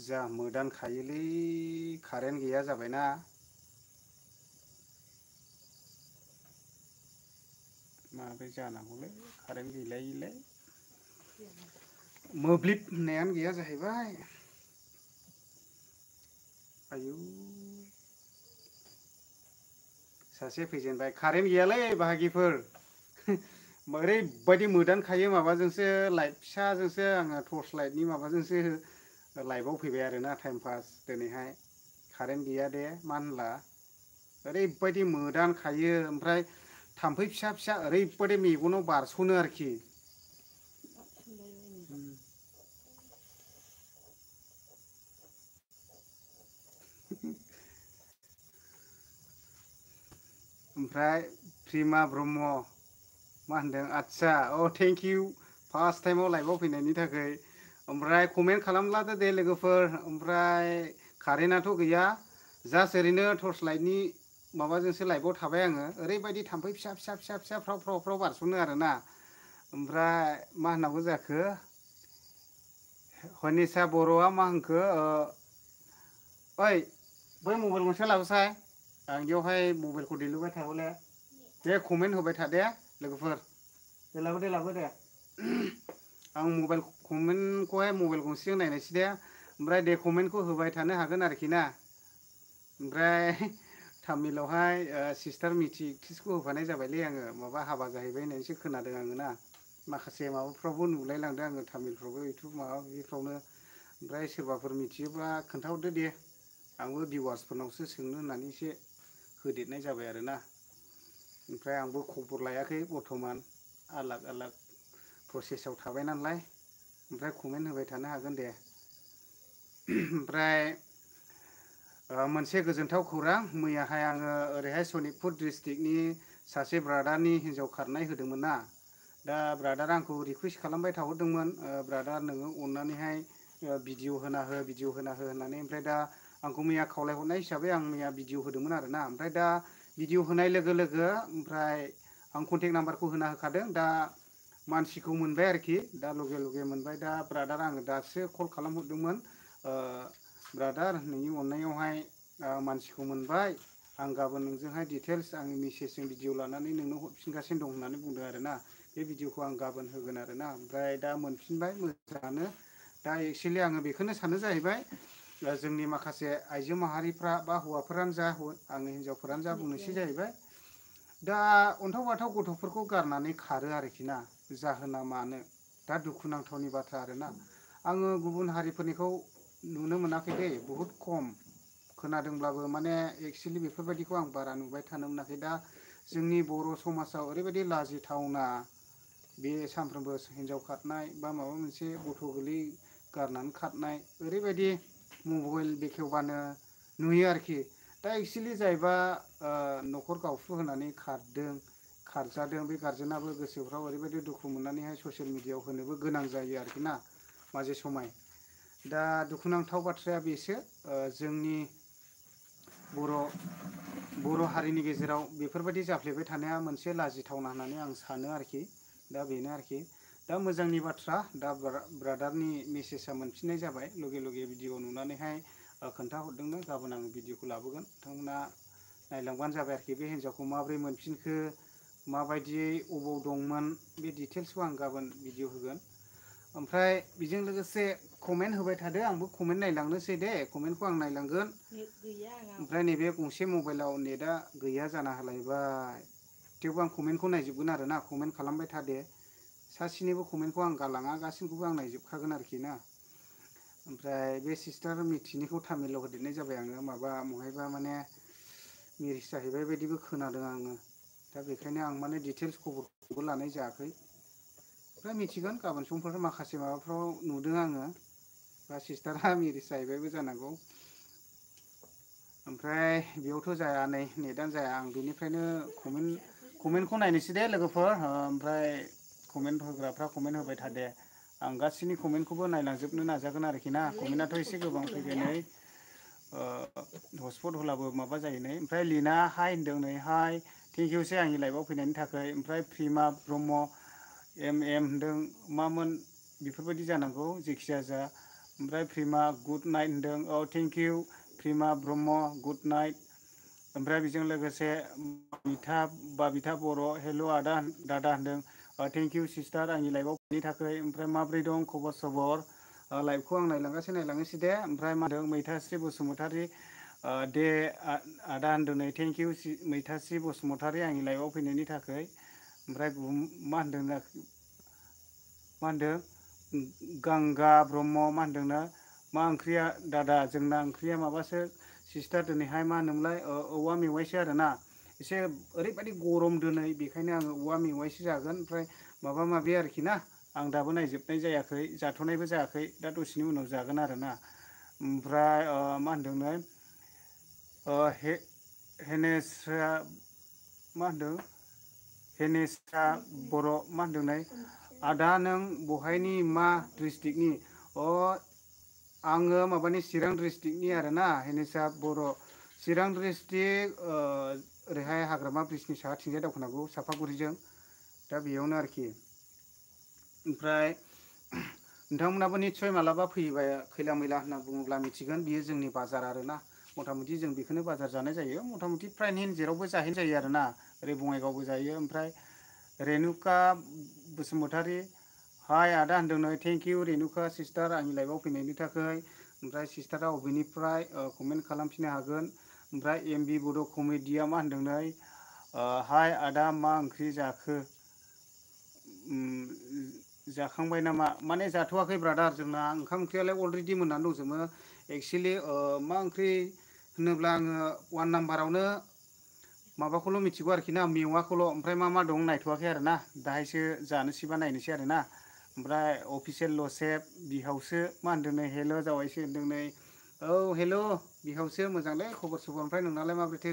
जा मोदान खायोलै कारेन्ट गैया जाबायना माबोरै जानांगौलै कारेन्ट गैलायैलाय मोब्लिब होननायानो गैया जाहैबाय आयौ सासे फैजेनबाय कारेन्ट गैयालै बाहागिफोर ओरैबायदि मोदानखायो माबाजोंसो लाइट फिसाजोंसो आङो टर्च लाइटनि माबाजोंसो लाइभआव फैबाय आरोना टाइम पास दिनैहाय कारेन्ट गैया दे मा होनला ओरैबायदि मोदान खायो ओमफ्राय थाम्फै फिसा फिसा ओरैबायदि मेगनाव बारस'नो आरोखि ओमफ्राय प्रिमा ब्रह्म मा होनदों आदसा अ थेंक इउ फार्स्ट टाइमाव लाइभआव फैनायनि थाखाय ओमफ्राय कमेन्ट खालामलादो दे लोगोफोर ओमफ्राय कारेन्टआथ' गैया जास्ट ओरैनो टर्च लाइटनि माबाजोंसो लाइभआव थाबाय आङो ओरैबायदि थाम्फै फिसा फिसा फिसा फिसा फ्राव फ्राव फ्राव बारस'नो आरोना ओमफ्राय मा होननांगौ जाखो हनिसा बर'आ मा होनखो ओइ बै मबाइल गंसे लाबोसाय आं बेयावहाय मबाइलखौ दिलुबाय थाबले दे कमेन्ट होबाय था दे लोगोफोर दे लाबो दे लाबो दे आं मबाइल कमेन्टखौहाय मबाइल गंसेजों नायनोसै दे ओमफ्राय दे कमेन्टखौ होबाय थानो हागोन आरोखि ना ओमफ्राय तामिलावहाय सिस्टार मिथि एक्ट्रिसखौ होफानाय जाबायलै आङो माबा हाबा जाहैबाय होननानैसो खोनादों आङो ना माखासे माबाफ्रावबो नुलायलांदों आङो तामिलफ्रावबो इउटुब माबा माबिफ्रावनो ओमफ्राय सोरबाफोर मिथियोबा खोन्थाहरदो दे आंबो भिवार्सफोरनावसो सोंनो होननानै एसे होदेरनाय जाबाय आरोना ओमफ्राय आंबो खबर लायाखै बर्थमान आलाग आलाग प्रसेसआव थाबाय नालाय ओमफ्राय कमेन्ट होबाय थानो हागोन दे ओमफ्राय मोनसे गोजोनथाव खौरां मैयाहाय आङो ओरैहाय सनितपुर डिस्ट्रिक्टनि सासे ब्रादारनि हिन्जाव खारनाय होदोंमोन ना दा ब्रादारा आंखौ रिकुवेस्ट खालामबाय थाहरदोंमोन ब्रादार नोङो अननानैहाय भिडिअ होना हो भिडिअ होना हो होननानै ओमफ्राय दा आंखौ मैया खावलायहरनाय हिसाबै आं मैया भिडिअ होदोंमोन आरोना ओमफ्राय दा भिडिअ होनाय लोगो लोगो ओमफ्राय आं कन्टेक्ट नाम्बारखौ होना होखादों दा मानसिखौ मोनबाय आरोखि दा लगे लगे मोनबाय दा ब्रादार आङो दासो कल खालामहरदोंमोन ब्रादार नोंनि अननायावहाय मानसिखौ मोनबाय आं गाबोन नोंजोंहाय डिटेल्स आंनि मेसेजजों भिडिअ लानानै नोंनो हरफिनगासिनो दं होननानै बुंदों आरोना बे भिडिअखौ आं गाबोन होगोन आरोना ओमफ्राय दा मोनफिनबाय मोजाङानो दा एक्सुवेलि आङो बेखौनो सानो जाहैबाय जोंनि माखासे आइजो माहारिफ्रा बा हौवाफोरानो जा आंनि हिनजावफोरानो जा बुंनोसै जाहैबाय दा अन्थाव बाथाव गथ'फोरखौ गारनानै खारो आरोखि ना जाहोना मानो दा दुखुनांथावनि बाथ्रा आरोना आङो गुबुन हारिफोरनिखौ नुनो मोनाखै दै बहुद खम खोनादोंब्लाबो माने एक्सुवेलि बेफोरबायदिखौ आं बारा नुबाय थानो मोनाखै दा जोंनि बर' समाजाव ओरैबायदि लाजिथावना बे सानफ्रोमबो हिनजाव खारनाय बा माबा मोनसे गथ' गोरलै गारनानै खारनाय ओरैबायदि मबाइल बेखेवबानो नुयो आरोखि दा एक्सुवेलि जायबा न'खर गावस्रु होनानै खारदों खारजादों बे गारजेनाबो गोसोफ्राव ओरैबायदि दुखु मोननानैहाय ससियेल मिडियाआव होनोबो गोनां जायो आरोखि ना माजे समाय दा दुखुनांथाव बाथ्राया बेसो जोंनि बर' हारिनि गेजेराव बेफोरबायदि जाफ्लेबाय थानाया मोनसे लाजिथावना होननानै आं सानो आरोखि दा बेनो आरोखि दा मोजांनि बाथ्रा दा ब्रादारनि मेसेजआ मोनफिननाय जाबाय लगे लगे भिडिअ नुनानैहाय खोन्थाहरदोंनो गाबोन आं भिडिअखौ लाबोगोन नोंथांमोना नायलांबानो जाबाय आरोखि बे हिन्जावखौ माबोरै मोनफिनखो माबायदियै अबाव दंमोन बे डिटेल्सखौ आं गाबोन भिडिअ होगोन ओमफ्राय बेजों लोगोसे कमेन्ट होबाय थादो आंबो कमेन्ट नायलांनोसै दे कमेन्टखौ आं नायलांगोन ओमफ्राय नैबे गंसे मबाइलाव नेटआ गैया जाना होलायबाय थेवबो आं कमेन्टखौ नायजोबगोन आरोना कमेन्ट खालामबाय था दे सासेनिबो कमेन्टखौ आं गालाङा गासिनिखौबो आं नायजोबखागोन आरोखि ना ओमफ्राय बे सिस्टार मिथिनिखौ तामिलाव होदेरनाय जाबाय आङो माबा महायबा माने मेरिज जाहैबाय बायदिबो खोनादों आङो दा बेखायनो आं माने डिटेल्स खबरखौबो लानाय जायाखै ओमफ्राय मिथिगोन गाबोन समफोर माखासे माबाफ्राव नुदों आङो बा सिस्टारा मेरिज जाहैबायबो जानांगौ ओमफ्राय बेयावथ' जाया नै नेटआनो जाया आं बेनिफ्रायनो कमेन्टखौ नायनोसै दे लोगोफोर ओमफ्राय कमेन्ट होग्राफ्रा कमेन्ट होबाय था दे आं गासिनि कमेन्टखौबो नायलांजोबनो नाजागोन आरोखि ना कमेन्टआथ' एसे गोबां फैबाय नै हटस्पट होलाबो माबा जायो नै ओमफ्राय लिना हाय होनदों नै हाय थेंक इउसै आंनि लाइभआव फैनायनि थाखाय ओमफ्राय प्रिमा ब्रह्म एम होनदों मामोन बेफोरबायदि जानांगौ जेखिजाया जा ओमफ्राय प्रिमा गुड नाइट होनदों औ thank you प्रिमा Brahma good night ओमफ्राय बेजों लोगोसे बाबिथा बर' हेल' आदा दादा होनदों थेंक इउ सिस्टार आंनि लाइफआव फैनायनि थाखाय ओमफ्राय माब्रै दं खबर सबर लाइफखौ आं नायलांगासिनो दे ओमफ्राय मा होनदों मैथास्रि बसुमतारी दे आदा होनदों नै थेंक इउ मैथास्रि बसुमतारी आंनि लाइफआव फैनायनि थाखाय ओमफ्राय मा होनदों गंगा ब्रह्म मा होनदोंना मा ओंख्रिया दादा जोंना ओंख्रिया माबासो सिस्टार दिनैहाय मा होनोमोनलाय औवा मेवाइसो आरोना एसे ओरैबायदि गरम दिनै बेखायनो आङो औवा मेवाइसो जागोन ओमफ्राय माबा माबि आरोखि ना आं दाबो नायजोबनाय जायाखै जाथ'नायबो जायाखै दा दसेनि उनाव जागोन आरोना ओमफ्राय मा होनदोंनो हेनेस्रा मा होनदों हेनेस्रा बर' मा होनदोंलाय आदा नों बहायनि मा डिस्ट्रिक्टनि आङो माबानि चिरां डिस्ट्रिक्टनि आरोना हेनेसा बर' चिरां डिस्ट्रिक्ट ओरैहाय हाग्रामा ब्रिजनि साहाथिंजाय दावखोनांगौ सापागुरिजों दा बेयावनो आरोखि ओमफ्राय नोंथांमोनाबो निस्सय मालाबा फैयोबा खैला मैला होनना बुङोब्ला मिथिगोन बियो जोंनि बाजार आरोना मथा मथि जों बेखौनो बाजार जानाय जायो मथा मथि फ्राय जेरावबो जाहैनाय जायो आरोना ओरै बङाइगावबो जायो ओमफ्राय रेनुका बसुमतारी हाय आदा होनदों नै थेंक इउ रेनुका सिस्टार आंनि लाइफआव फैनायनि थाखाय ओमफ्राय सिस्टारा अबेनिफ्राय कमेन्ट खालामफिननो हागोन ओमफ्राय एम बि बड' कमेडिया मा होनदों नै हाय आदा मा ओंख्रि जाखो जाखांबाय नामा माने जाथ'वाखै ब्रादार जोंना ओंखाम ओंख्रियालाय अलरेडि मोननानै दंजोबो एक्सुवेलि मा ओंख्रि होनोब्ला आङो वान नाम्बारावनो माबाखौल' मिथिगौ आरोखि ना मेवाखौल' ओमफ्राय मा दं नायथ'वाखै आरोना दाहायसो जानोसैबा नायनोसै आरोना ओमफ्राय अफिसियेल ल'सेफ बिहावसो मा होनदों नै हेल' जावायसो होनदों नै औ हेल' बिहावसो मोजांलै खबर सबर ओमफ्राय नोंनालाय माबोरैथो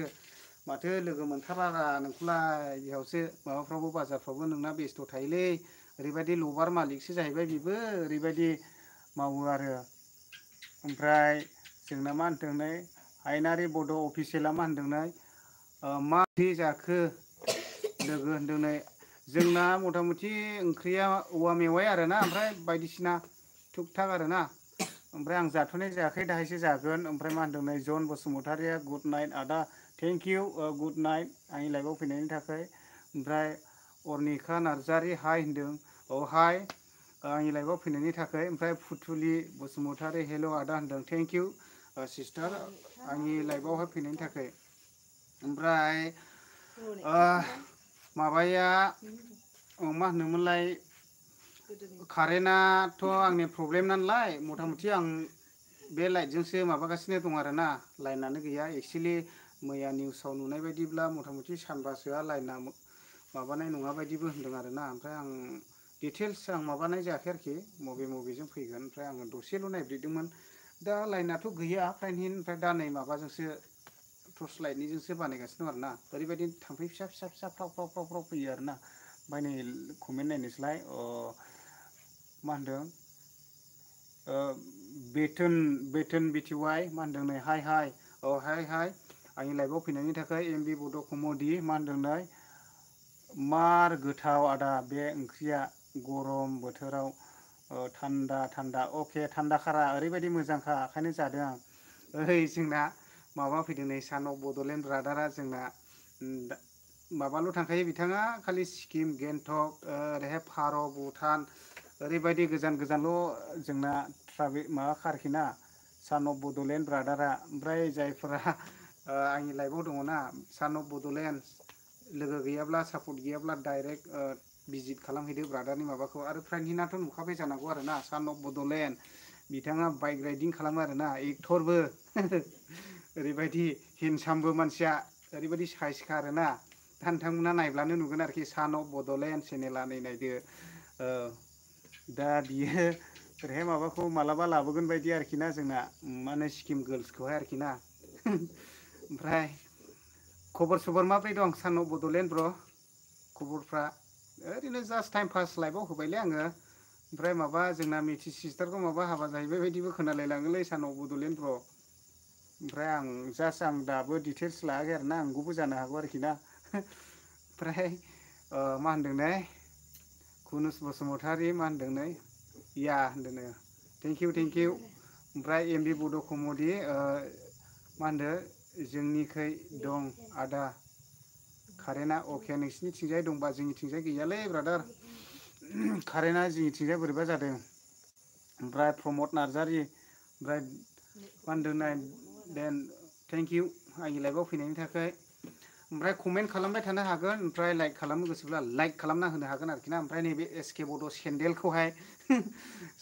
माथो लोगो मोनथारा नोंखौलाय बिहावसो माबाफ्रावबो बाजारफ्रावबो नोंना बेस्थ' थायोलै ओरैबायदि लबार मालिकसो जाहैबाय बेबो ओरैबायदि मावो आरो ओमफ्राय जोंना मा होनदों नै हायनारि बड' अफिसियेला मा होनदों नै मा ओंख्रि जाखो लोगो होनदों नै जोंना मथा मथि ओंख्रिया औवा मेवाइ आरोना ओमफ्राय बायदिसिना थुक थाक आरोना ओमफ्राय आं जाथ'नाय जायाखै दाहायसो जागोन ओमफ्राय मा होनदों नै जन बसुमतारिया गुड नाइट आदा थेंक इउ गुड नाइट आंनि लाइफआव फैनायनि थाखाय ओमफ्राय अरनिका नार्जारि हाय होनदों हाय आंनि लाइफआव फैनायनि थाखाय ओमफ्राय फुथुलि बसुमतारि हेल' आदा होनदों थेंक इउ सिस्टार आंनि लाइफआवहाय फैनायनि थाखाय ओमफ्राय माबाया मा होनोमोनलाय कारेन्टआथ' आंनि प्रब्लेम नालाय मथा मथि आं बे लाइटजोंसो माबागासिनो दं आरोना लाइनानो गैया एक्सुवेलि मैया निउसाव नुनाय बायदिब्ला मथा मथि सानबासोआ लाइना माबानाय नङा बायदिबो होनदों आरोना ओमफ्राय आं डिटेल्स आं माबानाय जायाखै आरोखि मबेजों फैगोन ओमफ्राय आङो दसेल' नायब्रेदोंमोन दा लाइनाथ' गैया फ्रायनो ओमफ्राय दा नै माबाजोंसो टर्च लाइटनिजोंसो बानायगासिनो दं आरोना ओरैबायदि थाम्फै फिसा फिसा फिसा फ्राव फ्राव फैयो आरोना ओमफ्राय नै कमेन्ट नायनोसैलाय मा होनदों बेथोन बिटिवाइ मा होनदों नै हाय हाय आंनि लाइफआव फैनायनि थाखाय एम बि बड' कमेडि मा होनदों नै मार गोथाव आदा बे ओंख्रिया गरम बोथोराव थान्दा अके थान्दा खारा ओरैबायदि मोजांखा ओंखायनो जादों आं ओइ जोंना माबा फैदों नै सान अफ बड'लेण्ड ब्रादारा जोंना माबाल' थांखायो बिथाङा खालि सिक्किम गेंटक ओरैहाय फार' भुटान ओरैबायदि गोजान गोजानल' जोंना माबाखा आरोखि ना सान अफ बड'लेण्ड ब्रादारा ओमफ्राय जायफोरा आंनि लाइफआव दङना सान अफ बड'लेण्ड लोगो गैयाब्ला सापर्ट गैयाब्ला डाइरेक्ट भिजिट खालामहैदो ब्रादारनि माबाखौ आरो फ्राइडनिनाथ' नुखाबाय जानांगौ आरोना सान अफ बड'लेण्ड बिथाङा बाइक राइडिं खालामो आरोना एक्टरबो ओरैबायदि हेन्डसामबो मानसिया ओरैबायदि साइसखा आरोना दा नोंथांमोना नायब्लानो नुगोन आरोखि सान अफ बड'लेण्ड चेनेला नायदो दा बियो ओरैहाय माबाखौ मालाबा लाबोगोन बायदि आरोखि ना जोंना मा होनो सिक्किम गार्लसखौहाय आरोखि ना ओमफ्राय खबर सबर माब्रै दं सान अफ बड'लेण्ड ब्र' खबरफ्रा ओरैनो जास्ट टाइम पास लाइफआव होबायलै आङो ओमफ्राय माबा जोंना मेथि सिस्टारखौ माबा हाबा जाहैबाय बायदिबो खोनालायलाङोलै सान अफ बड'लेण्ड ब्र' ओमफ्राय आं दाबो डिटेल्स लायाखै आरोना नंगौबो जानो हागौ आरोखि ना ओमफ्राय मा होनदों नै कुनुस बसुमतारी मा होनदों नै या होनदों नो थेंक इउ ओमफ्राय एमबि बड' कमेडि मा होनदो जोंनिखै दं आदा कारेन्टआ अके नोंसिनिथिंजाय दंबा जोंनिथिंजाय गैयालै ब्रादार कारेन्टआ जोंनिथिंजाय बोरैबा जादों। ओमफ्राय प्रमद नार्जारि ओमफ्राय मा होनदों नाय देन थेंक इउ आंनि लाइफआव फैनायनि थाखाय। ओमफ्राय कमेन्ट खालामबाय थानो हागोन ओमफ्राय लाइक खालामनो गोसोब्ला लाइक खालामना होनो हागोन आरोखि ना। ओमफ्राय नैबे एसके बड' सेन्देलखौहाय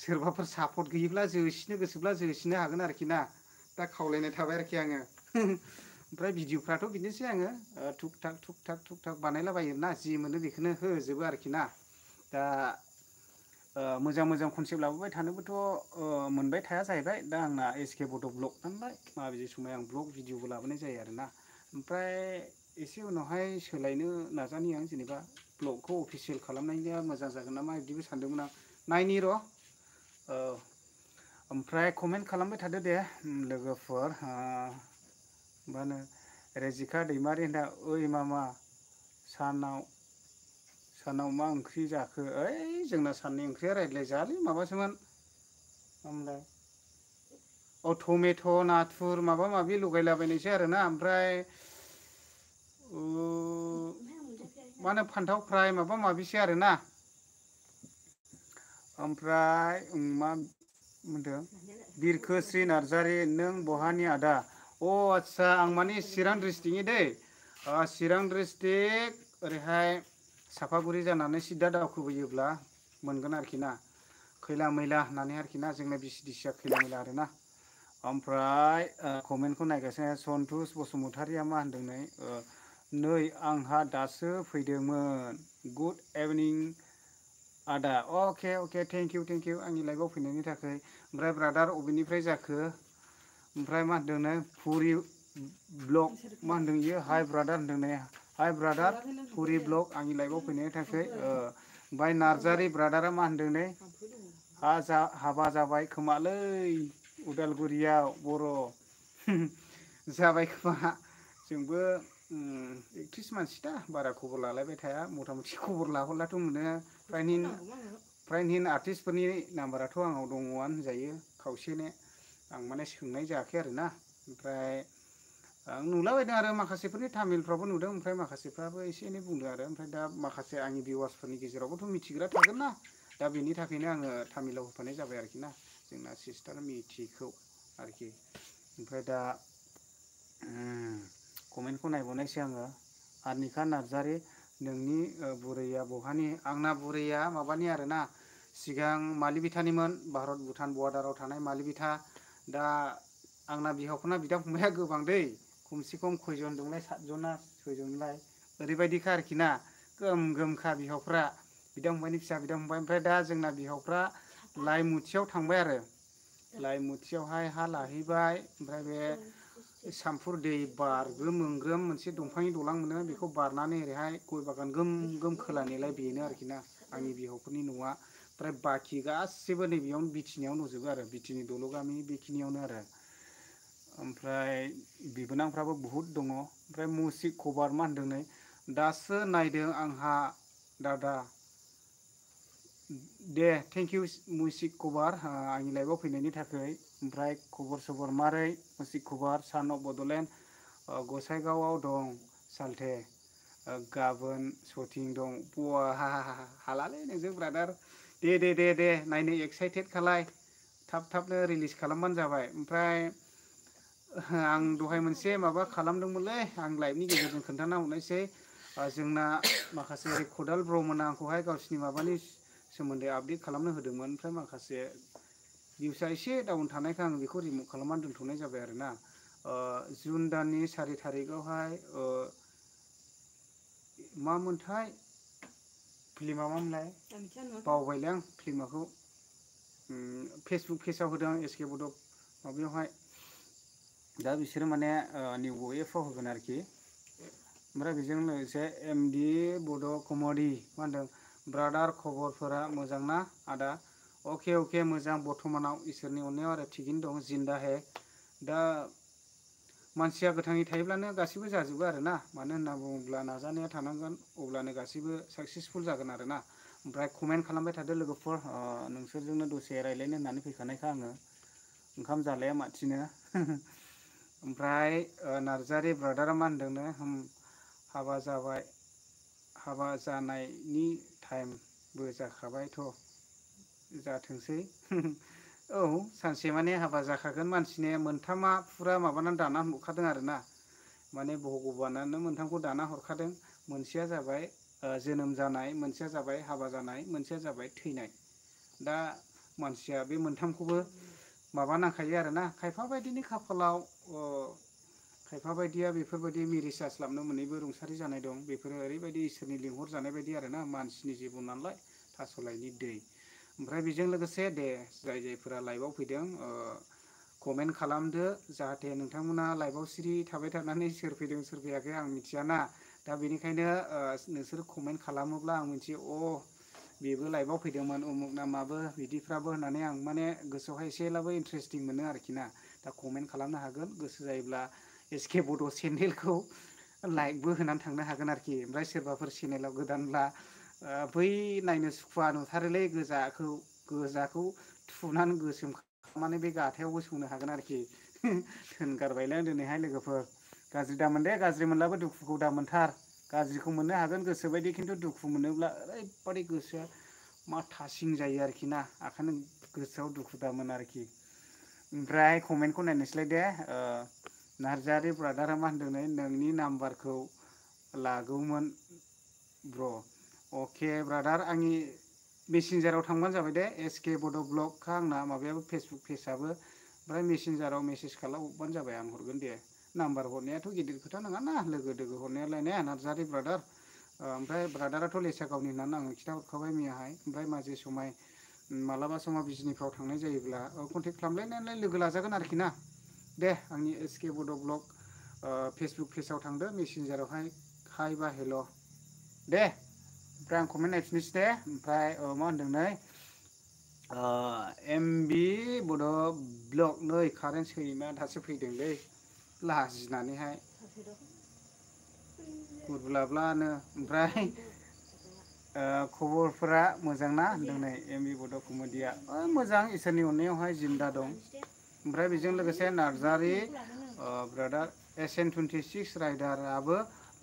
सोरबाफोर सापर्ट गैयोब्ला जोसिनो गोसोब्ला जोसिनो हागोन आरोखि ना। दा खावलायनाय थाबाय आरोखि आङो ओमफ्राय भिडिअफ्राथ' बिदिनोसै आङो थुक थाक बानायलाबायो ना जि मोनो बेखौनो होजोबो आरोखि ना। दा मोजां मोजां कनसेप्ट लाबोबाय थानोबोथ' मोनबाय थाया जाहैबाय। दा आंना एसके बड' ब्लग नालाय माबे समाव आं ब्लग भिडिअबो लाबोनाय जायो आरोना। ओमफ्राय एसे उनावहाय सोलायनो नाजानि आं जेनेबा ब्लगखौ अफिसियेल खालामनाया मोजां जागोन नामा बिदिबो सानदोंमोन आं नायनि र'। ओमफ्राय कमेन्ट खालामबाय थादो दे लोगोफोर मा होनो रेजिका दैमारि होनना ओइ मामा सानाव मा ओंख्रि जाखो ओइ जोंना साननि ओंख्रिया रायज्लायजायालै माबासोमोन ओमफ्राय टमेट' नाथुर माबा माबि लगायलाबायनायसो आरोना। ओमफ्राय मा होनो फान्थाव फ्राय माबा माबिसो आरोना। ओमफ्राय मा होनदों बिरखोस्रि नार्जारि नों बहानि आदा अ आदसा आं माने चिरां डिस्ट्रिक्टनि दै चिरां डिस्ट्रिक्ट ओरैहाय सापागुरि जानानै सिदा दावखोबोयोब्ला मोनगोन आरोखि ना। खैला मैला होननानै आरोखि ना जोंना बिसि दिसिया खैला मैला आरोना। ओमफ्राय कमेन्टखौ नायगासिनो सन्तुस बसुमतारिया मा होनदों नै आंहा दासो फैदोंमोन गुड इभिनिं आदा अके अके थेंक इउ आंनि लाइफआव फैनायनि थाखाय। ओमफ्राय ब्रादार अबेनिफ्राय जाखो ओमफ्राय मा होनदों नै फुरि ब्लग मा होनदों इयो हाइ ब्रादार होनदों नै हाइ ब्रादार फुरि ब्लग आंनि लाइफआव फैनायनि थाखाय। ओमफ्राय नार्जारि ब्रादारा मा होनदों नै हाबा जाबाय खोमालै उदालगुरियाव बर' जाबाय खोमा जोंबो एकथ्रिस मानसि दा बारा खबर लालायबाय थाया मथा मथि खबर लाहरलाथ' मोनो। प्राइन हिन आर्टिस्टफोरनि नाम्बाराथ' आंनाव दङआनो होनजायो खावसेनो। आं माने सोंनाय जायाखै आरोना। ओमफ्राय आं नुलाबायदों आरो माखासेफोरनि तामिलफ्रावबो नुदों ओमफ्राय माखासेफ्राबो एसे एनै बुंदों आरो। ओमफ्राय दा माखासे आंनि भिउवार्सफोरनि गेजेरावबोथ' मिथिग्रा थागोन ना। दा बेनि थाखायनो आङो तामिलाव होफानाय जाबाय आरोखि ना जोंना सिस्टार मिथिखौ आरोखि। ओमफ्राय दा कमेन्टखौ नायबावनायसै आङो आरनिका नार्जारि नोंनि बुरैया बहानि आंना बुरैया माबानि आरोना सिगां मालिबिथानिमोन भारत भुटान बर्डाराव थानाय मालिबिथा। दा आंना बिहावफोरना बिदा फंबाया गोबां दै खमसे खम खयजन दंलाय 7 जना 6 जनलाय ओरैबायदिखा आरोखि ना गोम गोमखा बिहावफ्रा बिदा फंबायनि फिसा बिदा फंबाय। ओमफ्राय दा जोंना बिहावफ्रा लाइमुथियाव थांबाय आरो लाइमुथियावहाय हा लाहैबाय। ओमफ्राय बे सामफुर दै बारग्रोम मोनग्रोम मोनसे दंफांनि दलां मोनो बेखौ बारनानै ओरैहाय गय बागान गोम गोम खोलानिलाय बेनो आरोखि ना आंनि बिहावफोरनि न'आ। ओमफ्राय बाखि गासिबो नैबेयावनो बिटिनियावनो दंजोबो आरो बिटिनि दल'गामि बेखिनियावनो आरो। ओमफ्राय बिबोनांफ्राबो बहुद दङ। ओमफ्राय मुसिक खबार मा होनदों नै दासो नायदों आंहा दादा दे थेंक इउ मुसिक खबार आंनि लाइफआव फैनायनि थाखाय। ओमफ्राय खबर सबर मारै मुसिक खबार सान अफ बड'लेण्ड गसाइगावआव दं सालथे गाबोन सटिं दं बवा हालालै नोंजों ब्रादार दे नायनो एक्साइटेड खालाय थाब थाबनो रिलिज खालामबानो जाबाय। ओमफ्राय आं दहाय मोनसे माबा खालामदोंमोनलै आं लाइभनि गेजेरजों खोन्थाना हरनायसै जोंना माखासे खदाल ब्रमोना आंखौहाय गावसिनि माबानि सोमोन्दै आपडेट खालामनो होदोंमोन। ओमफ्राय माखासे भिउसआ एसे डाउन थानायखाय आं बेखौ रिमुभ खालामनानै दोनथ'नाय जाबाय आरोना। जुन दाननि 4 थारिखआवहाय मामोनथाय फिल्मा मामोनलाय बावबायलै आं फिल्माखौ फेसबुक पेजाव होदों आं एसके बड' माबायावहाय। दा बिसोरो माने निउ वेफआव होगोन आरोखि। ओमफ्राय बेजों लोगोसे एमडि बड' कमेडि मा होनदों ब्रादार खबरफोरा मोजां ना आदा अके मोजां बर्थमानाव इसोरनि अननायाव आरो थिगैनो दं जिन्दा हे। दा मानसिया गोथाङै थायोब्लानो गासिबो जाजोबो आरोना मानो होनना बुङोब्ला नाजानाया थानांगोन अब्लानो गासिबो साक्सेसफुल जागोन आरोना। ओमफ्राय कमेन्ट खालामबाय थादो लोगोफोर नोंसोरजोंनो दसे रायज्लायनो होननानै फैखानायखा आङो। ओंखाम जालाया माथिनो ओमफ्राय नार्जारि ब्रादारा मा होनदोंनो हाबा जाबाय हाबा जानायनि टाइमबो जाखाबायथ' जाथोंसै औ सानसे माने हाबा जाखागोन मानसिने मोनथामा फुरा माबानानै दाना हरखादों आरो ना माने भगबानानो मोनथामखौ दाना हरखादों मोनसेया जाबाय जोनोम जानाय मोनसेया जाबाय हाबा जानाय मोनसेया जाबाय थैनाय दा मानसिया बे मोनथामखौबो माबा नांखायो आरोना खायफा बायदिनि खाफालाव खायफा बायदिया बेफोरबायदि मिरिस जास्लाबनो मोनैबो रुंसारि जानाय दं बेफोरो ओरैबायदि इसोरनि लिंहरजानाय बायदि आरोना मानसिनि जिबन नालाय थास'लायनि दै ओमफ्राय बेजों लोगोसे दे जाय जायफोरा लाइभआव फैदों कमेन्ट खालामदो जाहाथे नोंथांमोना लाइभआव सिरि थाबाय थानानै सोर फैदों सोर फैयाखै आं मिथियाना दा बेनिखायनो नोंसोर कमेन्ट खालामोब्ला आं मिथियो बेबो लाइभआव फैदोंमोन उमुक नामाबो बिदिफ्राबो होननानै आं माने गोसोआवहाय एसेब्लाबो इन्टारेस्टिं मोनो आरोखि ना दा कमेन्ट खालामनो हागोन गोसो जायोब्ला एसके बड' चेनेलखौ लाइकबो होनानै थांनो हागोन आरोखि ओमफ्राय सोरबाफोर चेनेलाव गोदानब्ला बै नायनो सुखुवा नुथारोलै गोजाखौ थुनानै गोसोम खालामनानै बे गाथायावबो सौनो हागोन आरोखि थोनगारबायलां दिनैहाय लोगोफोर गाज्रि दामोन दे गाज्रि मोनलाबो दुखुखौ दामोनथार गाज्रिखौ मोननो हागोन गोसोबायदि खिन्थु दुखु मोनोब्ला ओरैबादि गोसोआ मा थासिं जायो आरोखि ना ओंखायनो गोसोआव दुखु दामोन आरोखि ओमफ्राय कमेन्टखौ नायनोसैलाय दे नार्जारि ब्रादारा मा होनदों नोंनि नाम्बारखौ लागौमोन ब्र' अके ब्रादार आंनि मेसेन्जाराव थांबानो जाबाय दे एसके बड' ब्लगखा आंना माबायाबो फेसबुक पेजाबो ओमफ्राय मेसेन्जाराव मेसेज खालामहरबानो जाबाय आं हरगोन दे नाम्बार हरनायाथ' गिदिर खोथा नङाना लोगो दोगो हरनायालाय ने नार्जारि ब्रादार ओमफ्राय ब्रादाराथ' लेसा गावनि होननानै आङो खिन्थाहरखाबाय मैयाहाय ओमफ्राय माजे समाय मालाबा समाव बिजनिफ्राव थांनाय जायोब्ला कन्टेक्ट खालामलायनानै लोगो लाजागोन आरोखि ना दे आंनि एसके बड' ब्लग फेसबुक पेजाव थांदो मेसेन्जारावहाय हाय बा हेल' दे ओमफ्राय आं कमेन्ट नायफिननोसै दे ओमफ्राय मा होनदों नै एमबि बड' ब्लग नै कारेन्ट सैमा दासो फैदोंलै लाजिनानैहाय गुरब्लाब्लानो ओमफ्राय खबरफोरा मोजां ना होनदों नै एमबि बड' कमेडिया मोजां इसोरनि अननायावहाय जिंदा दं ओमफ्राय बेजों लोगोसे नार्जारि ब्रादार SN26 राइडाराबो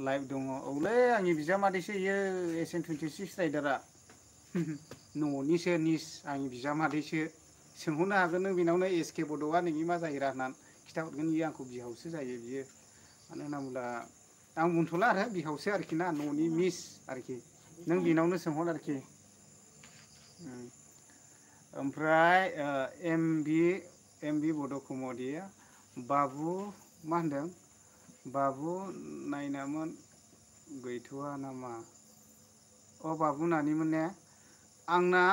लाइभ दङ औलै आंनि बिजामादैसो इयो SN26 राइडारा न'निसो निस आंनि बिजामादैसो सोंहरनो हागोन नों बेनावनो एसके बड'आ नोंनि मा जायोरा होननानै खिथाहरगोन बियो आंखौ बिहावसो जायो बियो मानो होनना बुङोब्ला आं बुंथ'ला आरो बिहावसो आरोखि ना न'नि मिस आरोखि नों बेनावनो सोंहर आरोखि ओमफ्राय एमबि बड' कमेडिया बाबु मा होनदों बाबु नायनामोन गैथ'वा नामा बाबु नानिमोन ने आंना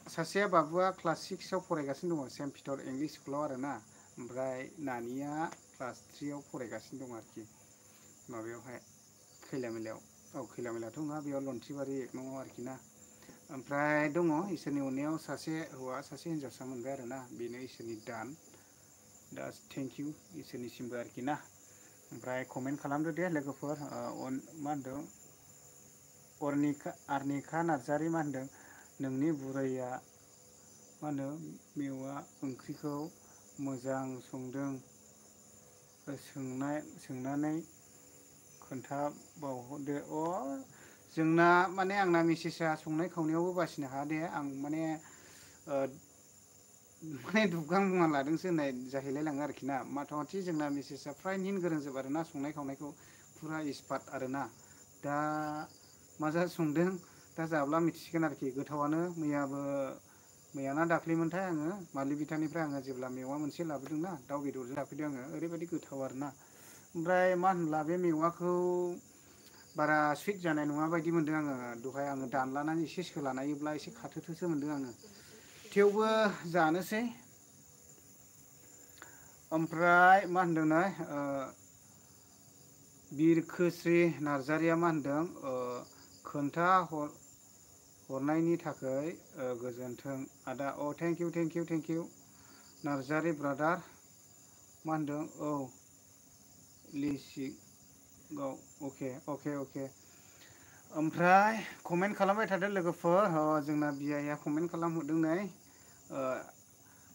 सासेया बाबुआ क्लास 6आव फरायगासिनो दङ सेन्ट पिटार इंलिश स्कुलाव आरोना ओमफ्राय नानिया क्लास 3आव फरायगासिनो दं आरोखि माबायावहाय खैलामैलायाव खैलामैलाथ' नङा बेयाव लन्थ्रिबारि 1 नङाव आरोखि ना ओमफ्राय दङ इसोरनि अननायाव सासे हौवा सासे हिन्जावसा मोनबाय आरोना बेनो इसोरनि दान दा थेंक इउ इसोरनिसिमबो आरोखि ना ओमफ्राय कमेन्ट खालामदो दे लोगोफोर मा होनदों आरनिका नार्जारि मा होनदों नोंनि बुरैया मा होनो मेवा ओंख्रिखौ मोजां संदों सोंनानै खोन्थाबावदो जोंना माने आंना मिसेसा संनाय खावनायावबो बासिनो हाया दे आं माने दुबगां मुवा लादोंसो होननाय जाहैलाय लाङो आरोखि ना माथामाथि जोंना मिसेसा फ्राय निन गोरोंजोब आरोना संनाय खावनायखौ फुरा एक्सपार्ट आरोना दा मा जा संदों दा जाब्ला मिथिसिगोन आरोखि गोथावानो मैयाना दाख्लैमोनथाय आङो मालि बिथानिफ्राय आङो जेब्ला मेवा मोनसे लाबोदोंना दाउ बेदरजों लाफैदों आङो ओरैबायदि गोथाव आरोना ओमफ्राय मा होनब्ला बे मेवाखौ बारा सुइट जानाय नङा बायदि मोनदों आङो दहाय आङो दानलानानै एसे सोलानायोब्ला एसे खाथोथोसो मोनदों आङो थेवबो जानोसै ओमफ्राय मा होनदों बिरखोस्रि नार्जारिया मा होनदों हरनायनि थाखाय गोजोन्थों आदा थेंक इउ नार्जारि ब्रादार मा होनदों लिसिगाव अके ओमफ्राय कमेन्ट खालामबाय थादो लोगोफोर जोंना बिआइआ कमेन्ट खालामहरदों नै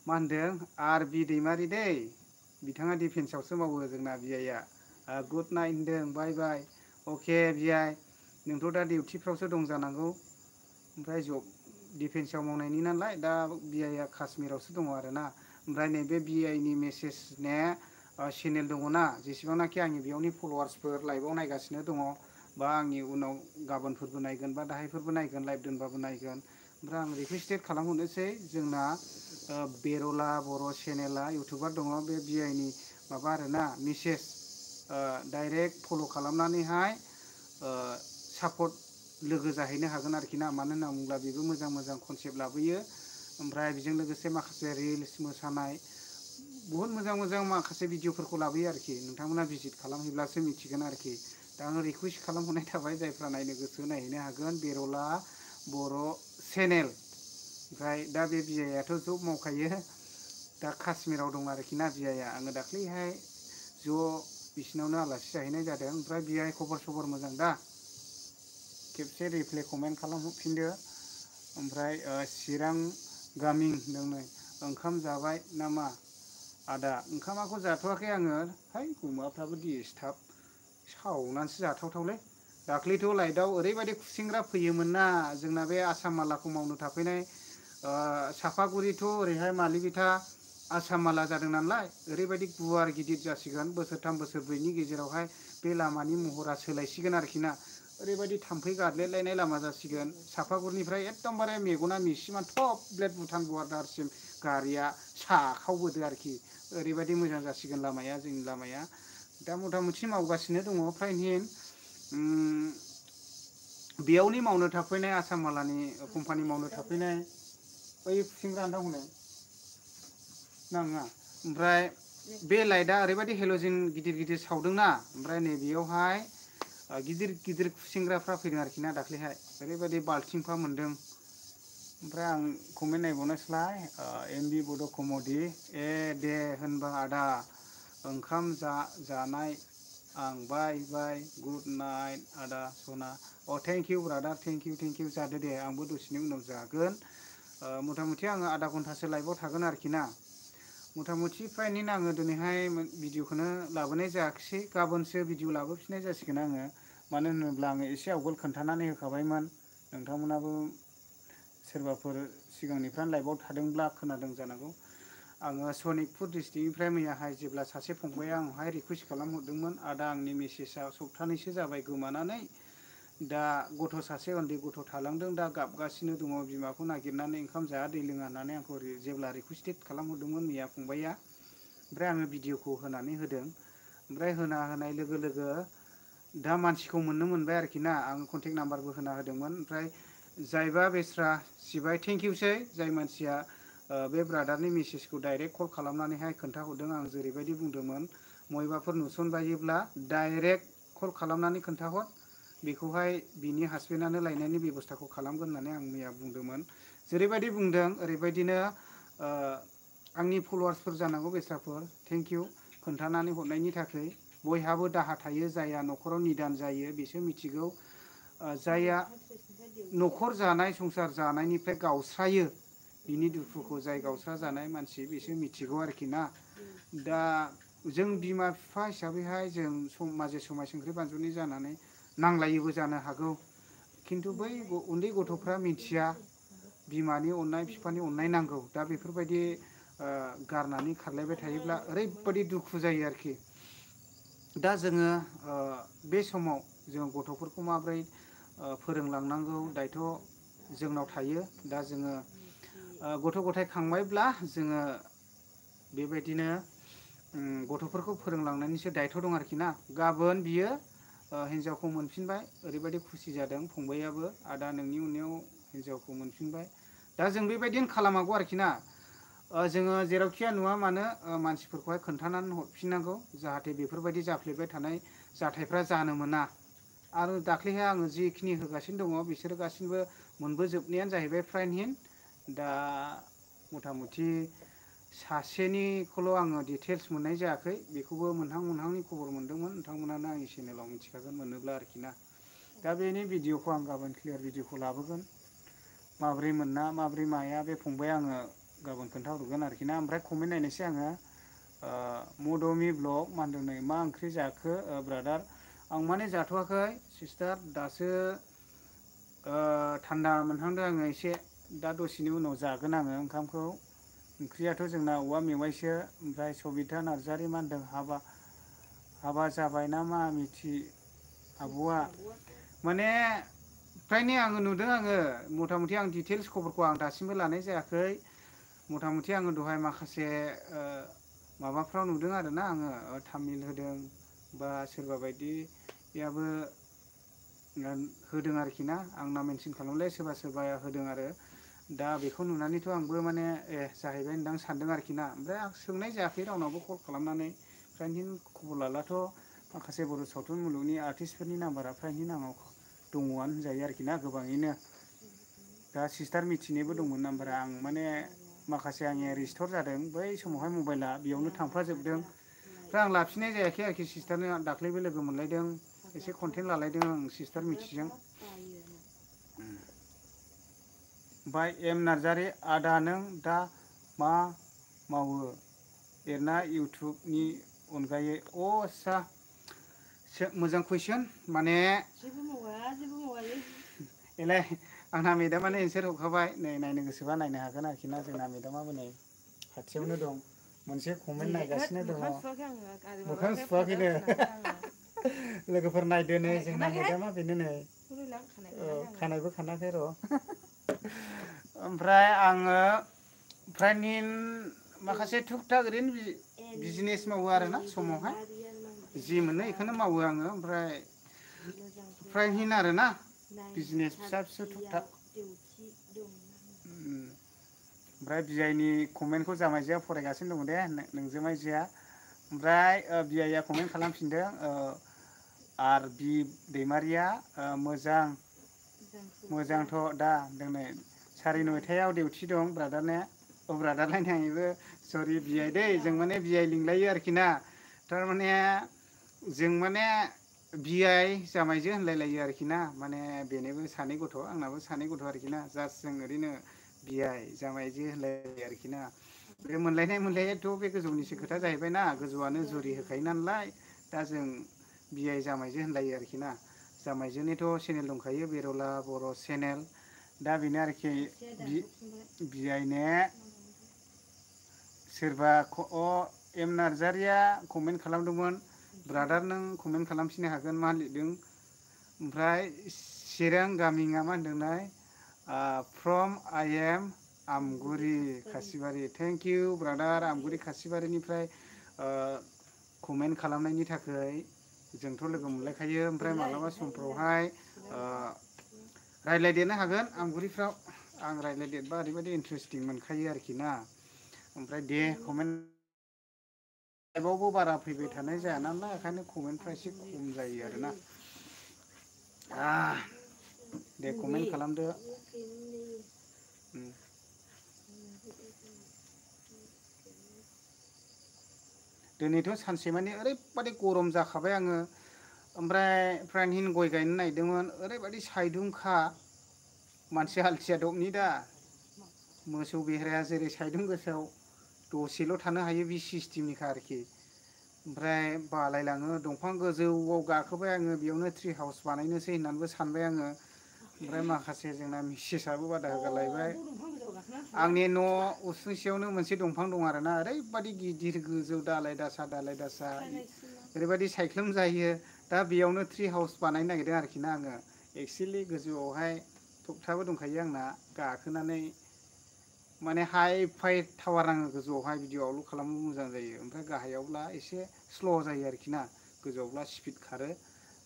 मा होनदों आरबि दैमारि दै बिथाङा डिफेन्सआवसो मावो जोंना बिआइआ गुड नाइट होनदों बाय बाय अके बिआइ नोंथ' दा डिउटिफ्रावसो दं जानांगौ ओमफ्राय जब डिफेन्सआव मावनायनि नालाय दा बिआइआ काश्मिरावसो दङ आरोना ओमफ्राय नैबे बिआइनि मेसेज ने चेनेल दङना जेसेबांनाखि आंनि बेयावनि फल'वार्सफोर लाइभआव नायगासिनो दङ बा आंनि उनाव गाबोनफोरबो नायगोन बा दाहायफोरबो नायगोन लाइभ दोनबाबो नायगोन ओमफ्राय आं रिकुइस्टेड खालामहरनोसै जोंना बेरला बर' चेनेला इउटुबार दङ बे बिआइनि माबा आरोना मेसेज डाइरेक्ट फल' खालामनानैहाय सापर्ट लोगो जाहैनो हागोन आरोखि ना मानो होनना बुङोब्ला बेबो मोजां मोजां कनसेप्ट लाबोयो ओमफ्राय बेजों लोगोसे माखासे रिल्स मोसानाय बुहुत मोजां मोजां माखासे भिडिअफोरखौ लाबोयो आरोखि नोंथांमोना भिजिट खालामहैब्लासो मिथिगोन आरोखि दा आङो रिकुवेस्ट खालामहरनाय थाबाय जायफ्रा नायनो गोसो नायहैनो हागोन बेरला बर' चेनेल ओमफ्राय दा बे बिआइआथ' जब मावखायो दा काश्मिराव दं आरोखि ना बिआइआ आङो दाख्लैहाय ज' बिसिनावनो आलासि जाहैनाय जादों ओमफ्राय बिआइ खबर सबर मोजां दा खेबसे रिप्ले कमेन्ट खालामहरफिनदो ओमफ्राय चिरां गामि होनदों नै ओंखाम जाबाय नामा आदा ओंखामाखौ जाथ'वाखै आङो है गुमाफ्राबो डिस्टार्ब सावनानैसो जाथावथावलै दाख्लैथ' लाइटआव ओरैबायदि खुसेंग्रा फैयोमोन ना जोंना बे आसाम मालाखौ मावनो थाफैनाय सापागुरिथ' ओरैहाय मालिबिथा आसाम माला जादों नालाय ओरैबायदि गुवार गिदिर जासिगोन बोसोरथाम बोसोरब्रैनि गेजेरावहाय बे लामानि महरा सोलायसिगोन आरोखि ना ओरैबायदि थाम्फै गादलेलायनाय लामा जासिगोन सापागुरिनिफ्राय एकदमबारे मेगना मिसिमा टप ब्लेड भुटान बर्डारसिम गारिया साखावबोदो आरोखि ओरैबायदि मोजां जासिगोन लामाया जोंनि लामाया दा मथा मथि मावगासिनो दङ फ्रायनो बेयावनि मावनो थाफैनाय आसाम मालानि कम्पानि मावनो थाफैनाय बै खुसेंग्रा आन्दा हनै नाङा ओमफ्राय बे लाइटआ ओरैबायदि हेल'जिन गिदिर गिदिर सावदोंना ओमफ्राय नैबेयावहाय गिदिर गिदिर खुसेंग्राफ्रा फैदों आरोखि ना दाख्लैहाय ओरैबायदि बाल्थिंफा मोनदों ओमफ्राय आं कमेन्ट नायबावनोसैलाय एमबि बड' कम'डि ए दे होनबा आदा ओंखाम जानाय आं बाय बाय गुड नाइट आदा सना thank you brother thank you जादो दे आंबो दसेनि उनाव जागोन मथा मथि आङो आधा घन्टासो लाइभआव थागोन आरोखि ना मथा मथि फ्रायनो आङो दिनैहाय भिडिअखौनो लाबोनाय जायाखिसै गाबोनसो भिडिअ लाबोफिननाय जासिगोन आङो मानो होनोब्ला आङो एसे आवगोल खोन्थानानै होखाबायमोन नोंथांमोनाबो सोरबाफोर सिगांनिफ्राय लाइभआव थादोंब्ला खोनादों जानांगौ आङो सनितपुर डिस्ट्रिक्टनिफ्राय मैयाहाय जेब्ला सासे फंबाया आंनावहाय रिकुवेस्ट खालामहरदोंमोन आदा आंनि मेसेजआ सप्तानैसो जाबाय गोमानानै दा गथ' सासे उन्दै गथ' थालांदों दा गाबगासिनो दङ बिमाखौ नागिरनानै ओंखाम जाया दै लोङा होननानै आंखौ जेब्ला रिकुवेस्टेड खालामहरदोंमोन मैया फंबाया ओमफ्राय आङो भिडिअखौ होनानै होदों ओमफ्राय होनाय लोगो लोगो दा मानसिखौ मोननो मोनबाय आरोखि ना आं कन्टेक्ट नाम्बारबो होना होदोंमोन ओमफ्राय जायबा बेस्रा सिबाय थेंक इउसै जाय मानसिया बे ब्रादारनि मेसेजखौ डाइरेक्ट कल खालामनानैहाय खोन्थाहरदों आं जेरैबायदि बुंदोंमोन मयबाफोर नुसनबायोब्ला डाइरेक्ट कल खालामनानै खोन्थाहर बेखौहाय बिनि हासबेन्डआनो लायनायनि बेब'स्थाखौ खालामगोन होननानै आं मैया बुंदोंमोन जेरैबायदि बुंदों ओरैबायदिनो आंनि फल'वार्सफोर जानांगौ बेस्राफोर थेंक इउ खोन्थानानै हरनायनि थाखाय बयहाबो दाहा थायो जायहा न'खराव निदान जायो बिसोर मिथिगौ जायहा न'खर जानाय संसार जानायनिफ्राय गावस्रायो बिनि दुखुखौ जाय गावस्रा जानाय मानसि बिसोर मिथिगौ आरोखि ना दा जों बिमा बिफा हिसाबैहाय जों माजे समाय संख्रि बानजुनि जानानै नांलायोबो जानो हागौ खिन्थु बै उन्दै गथ'फ्रा मिथिया बिमानि अननाय बिफानि अननाय नांगौ दा बेफोरबायदि गारनानै खारलायबाय थायोब्ला ओरैबायदि दुखु जायो आरोखि दा जोङो बे समाव जों गथ'फोरखौ माबोरै फोरोंलांनांगौ दायथ' जोंनाव थायो दा जोङो गथ' गथाय खांबायब्ला जोङो बेबायदिनो गथ'फोरखौ फोरोंलांनायनिसो दायथ' दं आरोखि ना गाबोन बियो हिन्जावखौ मोनफिनबाय ओरैबायदि खुसि जादों फंबायाबो आदा नोंनि उनाव हिन्जावखौ मोनफिनबाय दा जों बेबायदिनो खालामागौ आरोखि ना जोङो जेरावखिया नुवा मानो मानसिफोरखौहाय खोन्थानानै हरफिननांगौ जाहाथे बेफोरबायदि जाफ्लेबाय थानाय जाथायफ्रा जानो मोना आरो दाख्लैहाय आङो जिखिनि होगासिनो दङ बिसोरो गासिबो मोनबोजोबनायानो जाहैबाय फ्राइनहिन दा मथा मथि सासेनिखौल' आङो डिटेल्स मोननाय जायाखै बेखौबो मोनहांनि खबर मोनदोंमोन नोंथांमोनानो आंनि चेनेलाव मिथिखागोन मोनोब्ला आरोखि ना दा बेनि भिडिअखौ आं गाबोन क्लियार भिडिअखौ लाबोगोन माब्रै मोना माब्रै माया बे फंबाया आङो गाबोन खोन्थाहरगोन आरोखि ना ओमफ्राय कमेन्ट नायनोसै आङो मदमि ब्लग मा होनदों नै मा ओंख्रि जाखो ब्रादार आं माने जाथ'वाखै सिस्टार दासो थान्दा मोनहांदों आङो एसे दा दसेनि उनाव जागोन आङो ओंखामखौ ओंख्रियाथ' जोंना औवा मेवाइसो ओमफ्राय सबिता नार्जारि मा होनदों हाबा जाबाय ना मा मिथि आब'आ माने फ्रायनो आङो नुदों आङो मथा मथि आं डिटेल्स खबरखौ आं दासिमबो लानाय जायाखै मथा मथि आङो दहाय माखासे माबाफ्राव नुदों आरोना आङो थामिल होदों बा सोरबा बायदियाबो होदों आरोखि ना आंना मेनसन खालामलाय सोरबा सोरबाया होदों आरो दा बेखौ नुनानैथ' आंबो माने जाहैबाय होनदां सानदों आरोखि ना ओमफ्राय आं सोंनाय जायाखै रावनावबो कल खालामनानै फ्रायनो खबर लालाथ' माखासे बर' सावथुन मुलुगनि आर्टिस्टफोरनि नाम्बारा फ्रायनि नामाव दङआनो होनजायो आरोखि ना गोबाङैनो दा सिस्टार मिथिनोबो दंमोन नाम्बारा आं माने माखासे आंनिया रिस्टर जादों बै समावहाय मबाइला बेयावनो थांफाजोबदों ओमफ्राय आं लाफिननाय जायाखै आरोखि सिस्टारनो दाख्लैबो लोगो मोनलायदों एसे कन्टेक्ट लालायदों आं सिस्टार मिथिजों ओमफ्राय एम नार्जारि आदा नों दा मा मावो एरना इउटुबनि अनगायै आस्सा मोजां कुइसन माने जेबो मावालै एलाय आंना मेदामानो एन्सार हरखाबाय नै नायनो गोसोबा नायनो हागोन आरोखि ना जोंना मेदामाबो नै खाथियावनो दं मोनसे कमेन्ट नायगासिनो दङ मोखां सुवाखैनो लोगोफोर नायदो नै जोंना मेदामा बेनो नै खानायबो खानाखै र' ओमफ्राय आङो फ्रायनि माखासे थुक थाक ओरैनो बिजनेस मावो आरोना समावहाय जि मोनो बेखौनो मावो आङो ओमफ्राय फ्रायहिन आरोना बिजनेस फिसा फिसौ थुक थाक ओमफ्राय बिआइनि कमेन्टखौ जामाइजोआ फरायगासिनो दङ दे नोंजोमाइजोआ ओमफ्राय बिआइआ कमेन्ट खालामफिनदों आर बि दैमारिया मोजांथ' दा होनदों साराय नयथायाव डिउटि दं ब्रादारने ब्रादारलायनो आंबो सरि बिआइ दै जों माने बिआइ लिंलायो आरोखि ना थारमाने जों माने बिआइ जामाइजो होनलायलायो आरोखि ना माने बेनोबो सानै गथ' आंनाबो सानै गथ' आरोखि ना जास्ट जों ओरैनो बिआइ जामाइजो होनलायलायो आरोखि ना बे मोनलायनाय मोनलायनायाथ' बे गोजौनिसो खोथा जाहैबाय ना गोजौआनो जुरि होखायो नालाय दा जों बिआइ जामाइजो होनलायो आरोखि ना जामाइजोनिथ' चेनेल दंखायो बेरला बर' चेनेल दा बेनो आरोखि बिआइनो सोरबा एम नार्जारिया कमेन्ट खालामदोंमोन ब्रादार नों कमेन्ट खालामफिननो हागोन मा लिरदों ओमफ्राय चिरां गामिया मा होनदोंनाय फ्रम आइ एम आमगुरि खासिबारि थेंक इउ ब्रादार आमगुरि खासिबारिनिफ्राय कमेन्ट खालामनायनि थाखाय जोंथ' लोगो मोनलायखायो ओमफ्राय माब्लाबा समफ्रावहाय रायज्लायदेरनो हागोन आमगुरिफ्राव आं रायज्लायदेरबा ओरैबायदि इन्टारेस्टिं मोनखायो आरोखि ना ओमफ्राय दे कमेन्ट लाइभआवबो बारा फैबाय थानाय जाया नालाय ओंखायनो कमेन्टफ्रा एसे खम जायो आरोना दे कमेन्ट खालामदो दिनैथ' सानसे माने ओरैबादि गरम जाखाबाय आङो ओमफ्राय फ्रायहिन गय गायनो नागिरदोंमोन ओरैबायदि सायदुंखा मानसि हालसिया दगनि दा मोसौ बेहेराया जेरै सायदुं गोसायाव दसेल' थानो हायो बे सिस्टेमनिखा आरोखि ओमफ्राय बालायलाङो दंफां गोजौआव गाखोबाय आङो बेयावनो ट्रि हाउस बानायनोसै होननानैबो सानबाय आङो ओमफ्राय माखासे जोंना मिसेसआबो बादा होगारलायबाय आंनि न' उसुंसेयावनो मोनसे दंफां दं आरोना ओरैबादि गिदिर गोजौ दालाय दासा ओरैबायदि सायख्लुम जायो दा बेयावनो ट्रि हाउस बानायनो नागिरदों आरोखि ना आङो एक्सुवेलि गोजौआवहाय थखथाबो दंखायो आंना गाखोनानै माने हाइ फाइ टावार नाङो गोजौआवहाय भिडिअ' खालामनो मोजां जायो ओमफ्राय गाहायावब्ला एसे स्ल' जायो आरोखि ना गोजौआवब्ला स्पिड खारो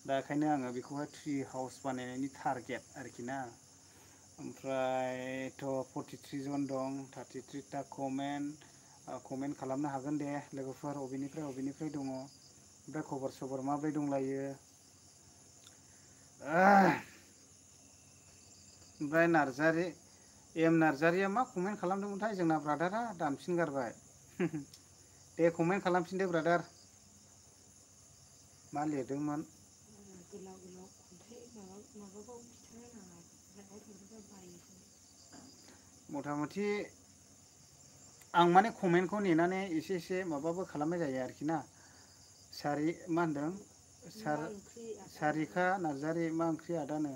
दा ओंखायनो आङो बेखौहाय ट्रि हाउस बानायनायनि टारगेट आरोखि ना ओमफ्रायथ' 43 जन दं 33ता कमेन्ट खालामनो हागोन दे लोगोफोर अबेनिफ्राय दङ ओमफ्राय खबर सबर माब्रै दंलायो ओमफ्राय एम नार्जारिया मा कमेन्ट खालामदोंमोनथाय जोंना ब्रादारा दानफिन गारबाय दे कमेन्ट खालामफिनदो ब्रादार मा लिरदोंमोन मथा मथि आं माने कमेन्टखौ नेनानै एसे एसे माबाबो खालामनाय जायो आरोखि ना। मा होनदों सारिका नार्जारि मा ओंख्रि आदानो?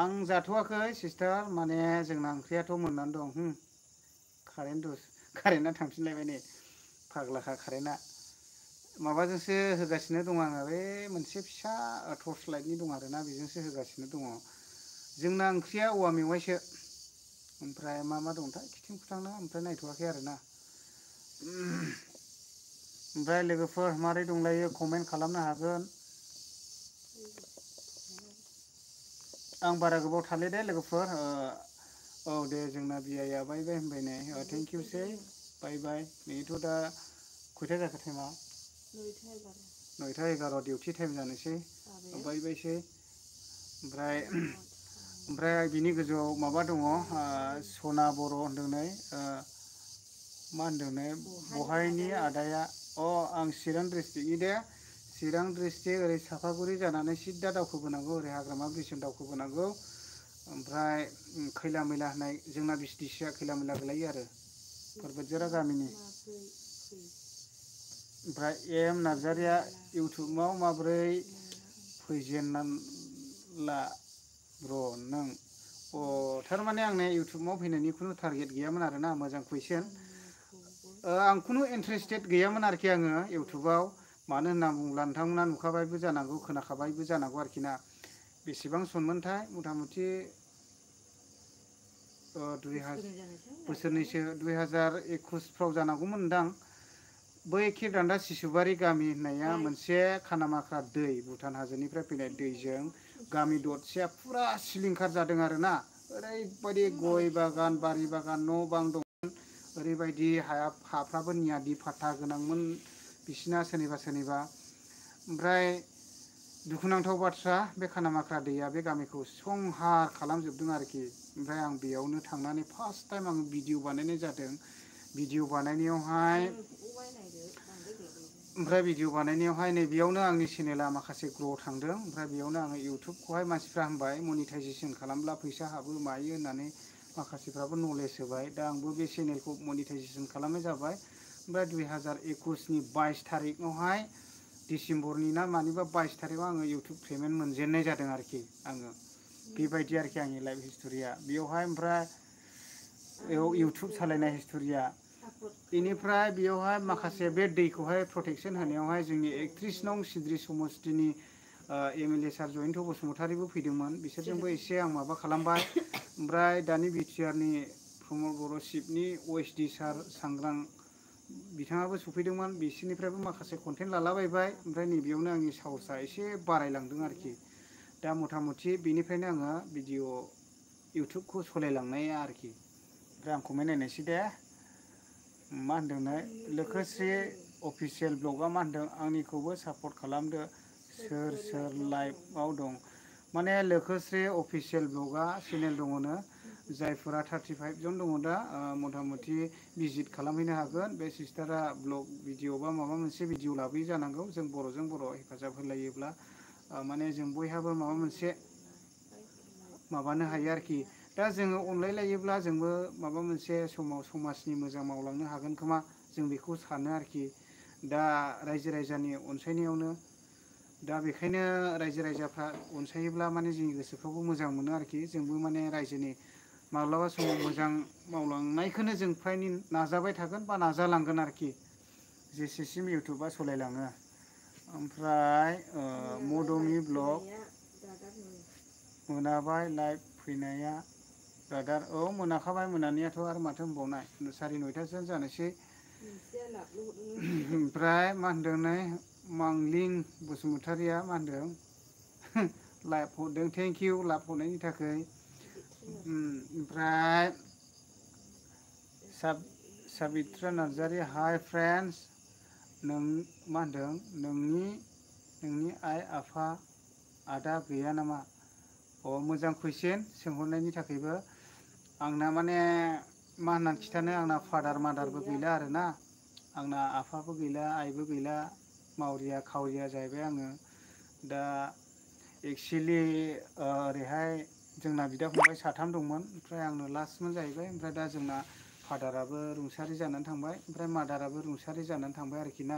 आं जाथ'वाखै सिस्टार माने जोंना ओंख्रियाथ' मोननानै दं। कारेन्टआ थांफिनलायबाय नै फाग्लाखा कारेन्टआ। माबाजोंसो होगासिनो दं आङो बे मोनसे फिसा टर्स लाइटनि दं आरोना बेजोंसो होगासिनो दङ। जोंना ओंख्रिया औवा मेवाइसो ओमफ्राय मा मा दंथाय खिथिं खुथांनो ओमफ्राय नायथ'वाखै आरोना। ओमफ्राय लोगोफोर मारै दंलायो कमेन्ट खालामनो हागोन। आं बारा गोबाव थाले दे लोगोफोर औ दे जोंना बियाइया बाय बाय होनबाय नै थेंक इउसै बाय बाय नैथ' दा खयथा जाखो टाइमा 9:11 डिउटि टाइम जानोसै बाय बायसै। ओमफ्राय बिनि गोजौआव माबा दङ सना बर' होनदों नै मा होनदों नै बहायनि आदाया आं चिरां डिस्ट्रिक्टनि दे। चिरां डिस्ट्रिक्ट ओरै सापागुरि जानानै सिदा दावखोबोनांगौ ओरै हाग्रामा ब्रिजजों दावखोबोनांगौ। ओमफ्राय खैला मैला होननाय जोंना बिसतिसिया खैला मैला गोलैयो आरो परबतझारा गामिनि। ओमफ्राय एम नार्जारिया इउटुबाव माबोरै फैजेननांला ब्र' नों थारमाने आंनि इउटुबाव फैनायनि खुनु टारगेट गैयामोन आरोना मोजां कुइसन। आं खुनु इन्टारेस्टेड गैयामोन आरोखि आङो इउटुबाव मानो होनना बुङोब्ला नोंथांमोना नुखाबायबो जानांगौ खोनाखाबायबो जानांगौ आरोखि ना। बेसेबां सनमोनथाय मथा मथि बोसोरनैसो 2021फ्राव जानांगौमोनदां। बै खिरदान्दा सिसुबारि गामि होननाया मोनसे खानामाख्रा दै भुटान हाजोनिफ्राय फैनाय दैजों गामि दरसेया फुरा सिलिंखार जादों आरोना। ओरैबायदि गय बागान बारि बागान न' बां दंमोन ओरैबायदि हाफ्राबो नियादि फाथा गोनांमोन बिसिना सोरनिबा सोरनिबा। ओमफ्राय दुखुनांथाव बाथ्रा बे खानामाख्रा दैया बे गामिखौ संहार खालामजोबदों आरोखि। ओमफ्राय आं बेयावनो थांनानै फार्स्ट टाइम आं भिडिअ बानायनाय जादों। भिडिअ बानायनायावहाय नैबेयावनो आंनि चेनेला माखासे ग्र' थांदों। ओमफ्राय बेयावनो आङो इउटुबखौहाय मानसिफ्रा होनबाय मनिटाइजेसन खालामब्ला फैसा हाबो मायो होननानै माखासेफ्राबो नलेज होबाय। दा आंबो बे चेनेलखौ मनिटाइजेसन खालामनाय जाबाय। ओमफ्राय 2021नि 22 थारिखआवहाय डिसेम्बरनि ना मानिबा 22 थारिखआव आङो इउटुब पेमेन्ट मोनजेननाय जादों आरोखि आङो। बेबायदि आरोखि आंनि लाइफ हिस्ट'रिया बेयावहाय। ओमफ्राय इउटुब सालायनाय हिस्ट'रिया बेनिफ्राय बेयावहाय माखासे बे दैखौहाय प्रटेकसन होनायावहाय जोंनि 31 नं सिद्रि समस्तिनि एम एल ए सार जयन्त बसुमतारिबो फैदोंमोन बिसोरजोंबो एसे आं माबा खालामबाय। ओमफ्राय दानि बिटिआरनि प्रमद बर' चिफनि अएसडि सार सांग्रां बिथाङाबो सफैदोंमोन बिसोरनिफ्रायबो माखासे कन्टेन्ट लालाबायबाय। ओमफ्राय नैबेयावनो आंनि साहसआ एसे बारायलांदों आरोखि। दा मथा मथि बेनिफ्रायनो आङो भिडिअ इउटुबखौ सालायलांनाया आरोखि। ओमफ्राय आं कमेन्ट नायनायसै दे मा होनदोंनो लोखोस्रि अफिसियेल ब्लगआ मा होनदों आंनिखौबो सापर्ट खालामदो सोर सोर लाइभआव दं। माने लोखोस्रि अफिसियेल ब्लगआ चेनेल दङनो जायफोरा 35 जन दङ दा मथा मथि भिजिट खालामहैनो हागोन। बे सिस्टारा ब्लग भिडिअ बा माबा मोनसे भिडिअ लाबोयो जानांगौ। जों बर'जों बर' हेफाजाब होलायोब्ला माने जों बयहाबो माबा मोनसे माबानो हायो आरोखि। दा जोङो अनलायलायोब्ला जोंबो माबा मोनसे समाव समाजनि मोजां मावलांनो हागोन खोमा जों बेखौ सानो आरोखि। दा रायजो राजानि अनसायनायावनो दा बेखायनो रायजो राजाफ्रा अनसायोब्ला माने जोंनि गोसोफ्रावबो मोजां मोनो आरोखि। जोंबो माने रायजोनि माब्लाबा समाव मोजां मावलांनायखौनो जों फ्राय नाजाबाय थागोन बा नाजालांगोन आरोखि जेसेसिम इउटुबा सालायलाङो। ओमफ्राय मदमि ब्लग मोनाबाय लाइभ फैनाया ब्रादार मोनाखाबाय मोनानायाथ' आरो माथो होनबावनाय 9:30 जानोसै। ओमफ्राय मा होनदों नै मांलिं बसुमतारिया मा होनदों लाइभ हरदों थेंक इउ लाइभ हरनायनि थाखाय। ओमफ्राय साबित्रा नार्जारि हाय फ्रेन्ड्स नों मा होनदों नोंनि आइ आफा आदा गैया नामा? मोजां कुइसन सोंहरनायनि थाखायबो। आंना माने मा होननानै खिन्थानो आंना फादार मादारबो गैला आरोना। आंना आफाबो गैला आइबो गैला मावरिया खावरिया जाहैबाय आङो। दा एक्सुवेलि ओरैहाय जोंना बिदा फंबाय साथाम दंमोन ओमफ्राय आंनो लास्टमोन जाहैबाय। ओमफ्राय दा जोंना फादाराबो रुंसारि जानानै थांबाय ओमफ्राय मादाराबो रुंसारि जानानै थांबाय आरोखि ना।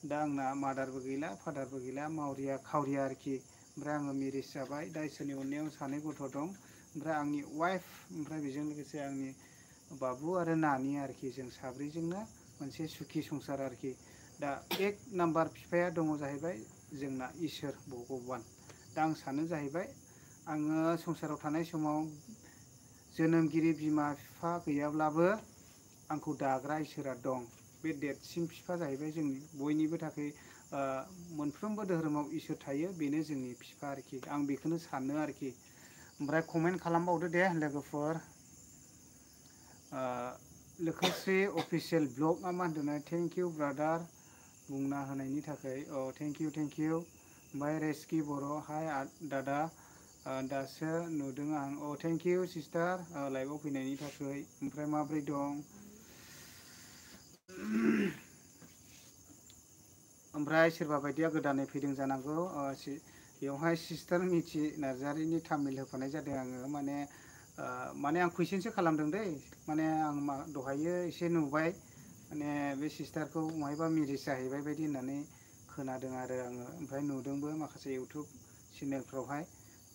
दा आंना मादारबो गैला फादारबो गैला मावरिया खावरिया आरोखि। ओमफ्राय आङो मेरिज जाबाय दा इसोरनि अननायाव सानै गथ' दं ओमफ्राय आंनि वाइफ ओमफ्राय बेजों लोगोसे आंनि बाबु आरो नानि आरोखि जों साब्रैजोंनो मोनसे सुखि संसार आरोखि। दा एक नाम्बार बिफाया दङ जाहैबाय जोंना इसोर भगबान। दा आं सानो जाहैबाय आङो संसाराव थानाय समाव जोनोमगिरि बिमा बिफा गैयाब्लाबो आंखौ दाग्रा इसोरा दं। बे देरसिन बिफा जाहैबाय जोंनि बयनिबो थाखाय मोनफ्रोमबो धोरोमाव इसोर थायो बेनो जोंनि बिफा आरोखि आं बेखौनो सानो आरोखि। ओमफ्राय कमेन्ट खालामबावदो दे लोगोफोर। लोखोश्री अफिसियेल ब्लग मा होनदों थेंक इउ ब्रादार बुंना होनायनि थाखाय। औ थेंक इउ। ओमफ्राय रेस्कि बर' हाय दादा दासो नुदों आं। औ थेंक इउ सिस्टार लाइभआव फैनायनि थाखाय। ओमफ्राय माब्रै दं? ओमफ्राय सोरबा बायदिया गोदानै फैदों जानांगौ। बेवहाय सिस्टार मिथि नार्जारिनि तामिल होफानाय जादों आङो माने आं कुइसनसो खालामदों दै माने आं दहायो एसे नुबाय माने बे सिस्टारखौ महायबा मेरिज जाहैबाय बायदि होननानै खोनादों आरो आङो ओमफ्राय नुदोंबो माखासे इउटुब चेनेलफ्रावहाय।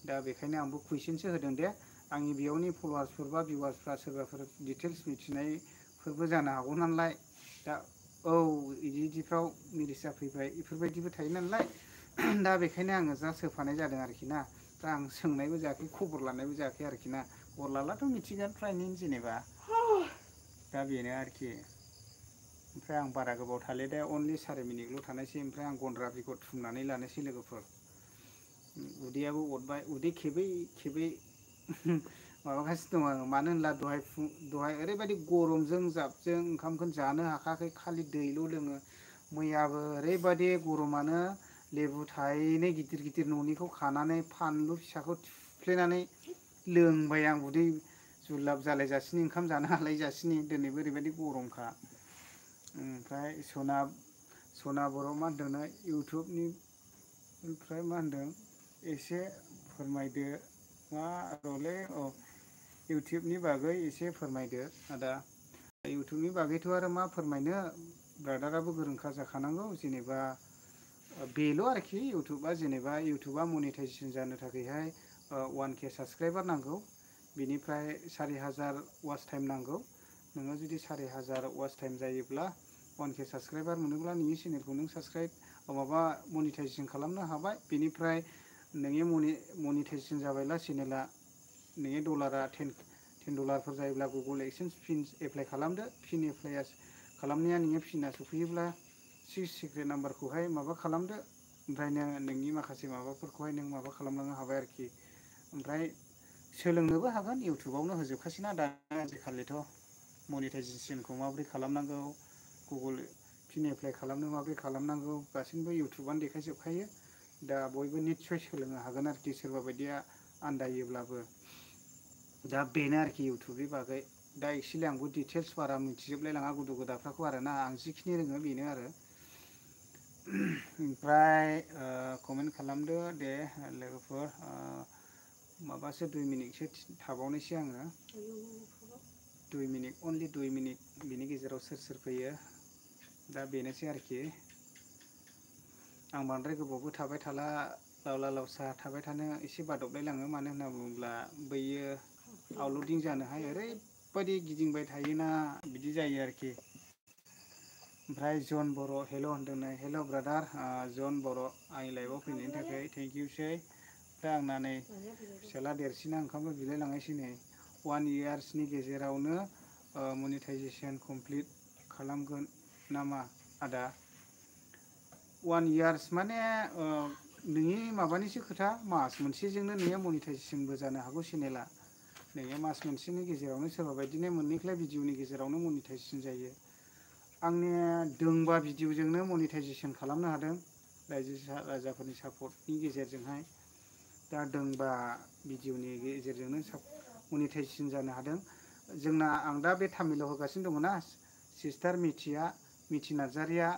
दा बेखायनो आंबो कुइसनसो होदों दे आंनि बेयावनि फल'वार्सफोर बा भिउवार्सफ्रा सोरबाफोर डिटेल्स मिथिनायफोरबो जानो हागौ नालाय। दा औ बिदिफ्राव मेरिज जाफैबाय बेफोरबायदिबो थायो नालाय। दा बेखायनो आङो जास्ट होफानाय जादों आरोखि ना। दा आं सोंनायबो जायाखै खबर लानायबो जायाखै आरोखि ना। खबर लाब्लाथ' मिथिगोन फ्रायनो जेनेबा। दा बेनो आरोखि। ओमफ्राय आं बारा गोबाव थाले दे अनलि 4 मिनिटल' थानायसै ओमफ्राय आं गन्द्रा बिगद थुमनानै लानोसै लोगोफोर। उदैयाबो अरबाय उदै खेबै माबागासिनो दं आङो मानो होनब्ला दहाय ओरैबायदि गरमजों जाबजों ओंखामखौनो जानो हाखायाखै खालि दैल' लोङो। मैयाबो ओरैबायदि गरमानो लेबु थाइनै गिदिर गिदिर न'निखौ खानानै फानलु फिसाखौ थुफ्लेनानै लोंबाय आं उदै जुलाब जालायजासिनो ओंखाम जानो हालायजासिनो दिनैबो ओरैबायदि गरमखा। ओमफ्राय सना बर' मा होनदोंनो इउटुबनि ओमफ्राय मा होनदों एसे फोरमायदो मा रलै इउटुबनि बागै एसे फोरमायदो आदा। इउटुबनि बागैथ' आरो मा फोरमायनो ब्रादाराबो गोरोंखा जाखानांगौ जेनेबा बेल' आरोखि इउटुबा मनिटाइजेसन जानो थाखायहाय 1K साबसक्राइबार नांगौ। बिनिफ्राय 4000 वाच टाइम नांगौ। नोङो जुदि 4000 वाच टाइम जायोब्ला 1K साबसक्राइबार मोनोब्ला नोंनि चेनेलखौ नों मनिटाइजेसन खालामनो हाबाय। बेनिफ्राय नोंनि मनिटाइजेसन जाबायब्ला चेनेला नोंनि डलारा $10 जायोब्ला गुगोल एक्सेन्स फिन एप्लाइ खालामदो। फिन एप्लाइ खालामनाया नोंनि फिना सफैयोब्ला सिक्रेट नाम्बारखौहाय माबा खालामदो। ओमफ्राय नोंनि माखासे माबाफोरखौहाय नों माबा खालामलांनो हाबाय आरोखि। ओमफ्राय सोलोंनोबो हागोन इउटुबावनो होजोबखासैना दा आजिखालिथ' मनिटाइजेसनखौ माबोरै खालामनांगौ गुगोल फिन एप्लाइ खालामनो माबोरै खालामनांगौ गासैबो इउटुबानो देखायजोबखायो। दा बयबो निस्सय सोलोंनो हागोन आरोखि सोरबा बायदिया आन्दायोब्लाबो। दा बेनो आरोखि इउटुबनि बागै। दा एक्सुवेलि आंबो डिटेल्स बारा मिथिजोबलाय लाङा गुदु गुदाफ्राखौ आरोना आं जिखिनि रोङो बेनो आरो। ओमफ्राय कमेन्ट खालामदो दे लोगोफोर। माबासो 2 मिनिटसो थाबावनोसै आङो। 2 मिनिट अनलि 2 मिनिट बिनि गेजेराव सोर फैयो। दा बेनोसै आरोखि। आं बांद्राय गोबावबो थाबाय थाला लावला लावसा थाबाय थानो एसे बादबलाय लाङो मानो होनना बुङोब्ला बैयो आपल'डिं जानोहाय ओरैबायदि गिदिंबाय थायोना बिदि जायो आरोखि। ओमफ्राय जन बर' हेल' होनदोंनो हेल' ब्रादार जन बर' आंनि लाइभआव फैनायनि थाखाय थेंक इउसै। ओमफ्राय आंना नै फिसाला देरसिना ओंखामबो बिलाय लाङासै नै 1 इयार्सनि गेजेरावनो मनिटाइजेसन कमप्लिट खालामगोन नामा आदा? 1 इयार्स माने नोंनि माबानिसो खोथा मास मोनसेजोंनो नोंनिया मनिटाइजेसनबो जानो हागौ चेनेला। नोंनिया मास मोनसेनि गेजेरावनो सोरबा बायदिनो मोननैख्लाय भिडिअनि गेजेरावनो मनिटाइजेसन जायो। आंनिया दोंबा भिडिअजोंनो मनिटाइजेसन खालामनो हादों रायजो राजाफोरनि सापर्टनि गेजेरजोंहाय। दा दोंबा भिडिअनि गेजेरजोंनो मनिटाइजेसन जानो हादों। जोंना आं दा बे तामिलाव होगासिनो दङ ना सिस्टार मिथि नार्जारिया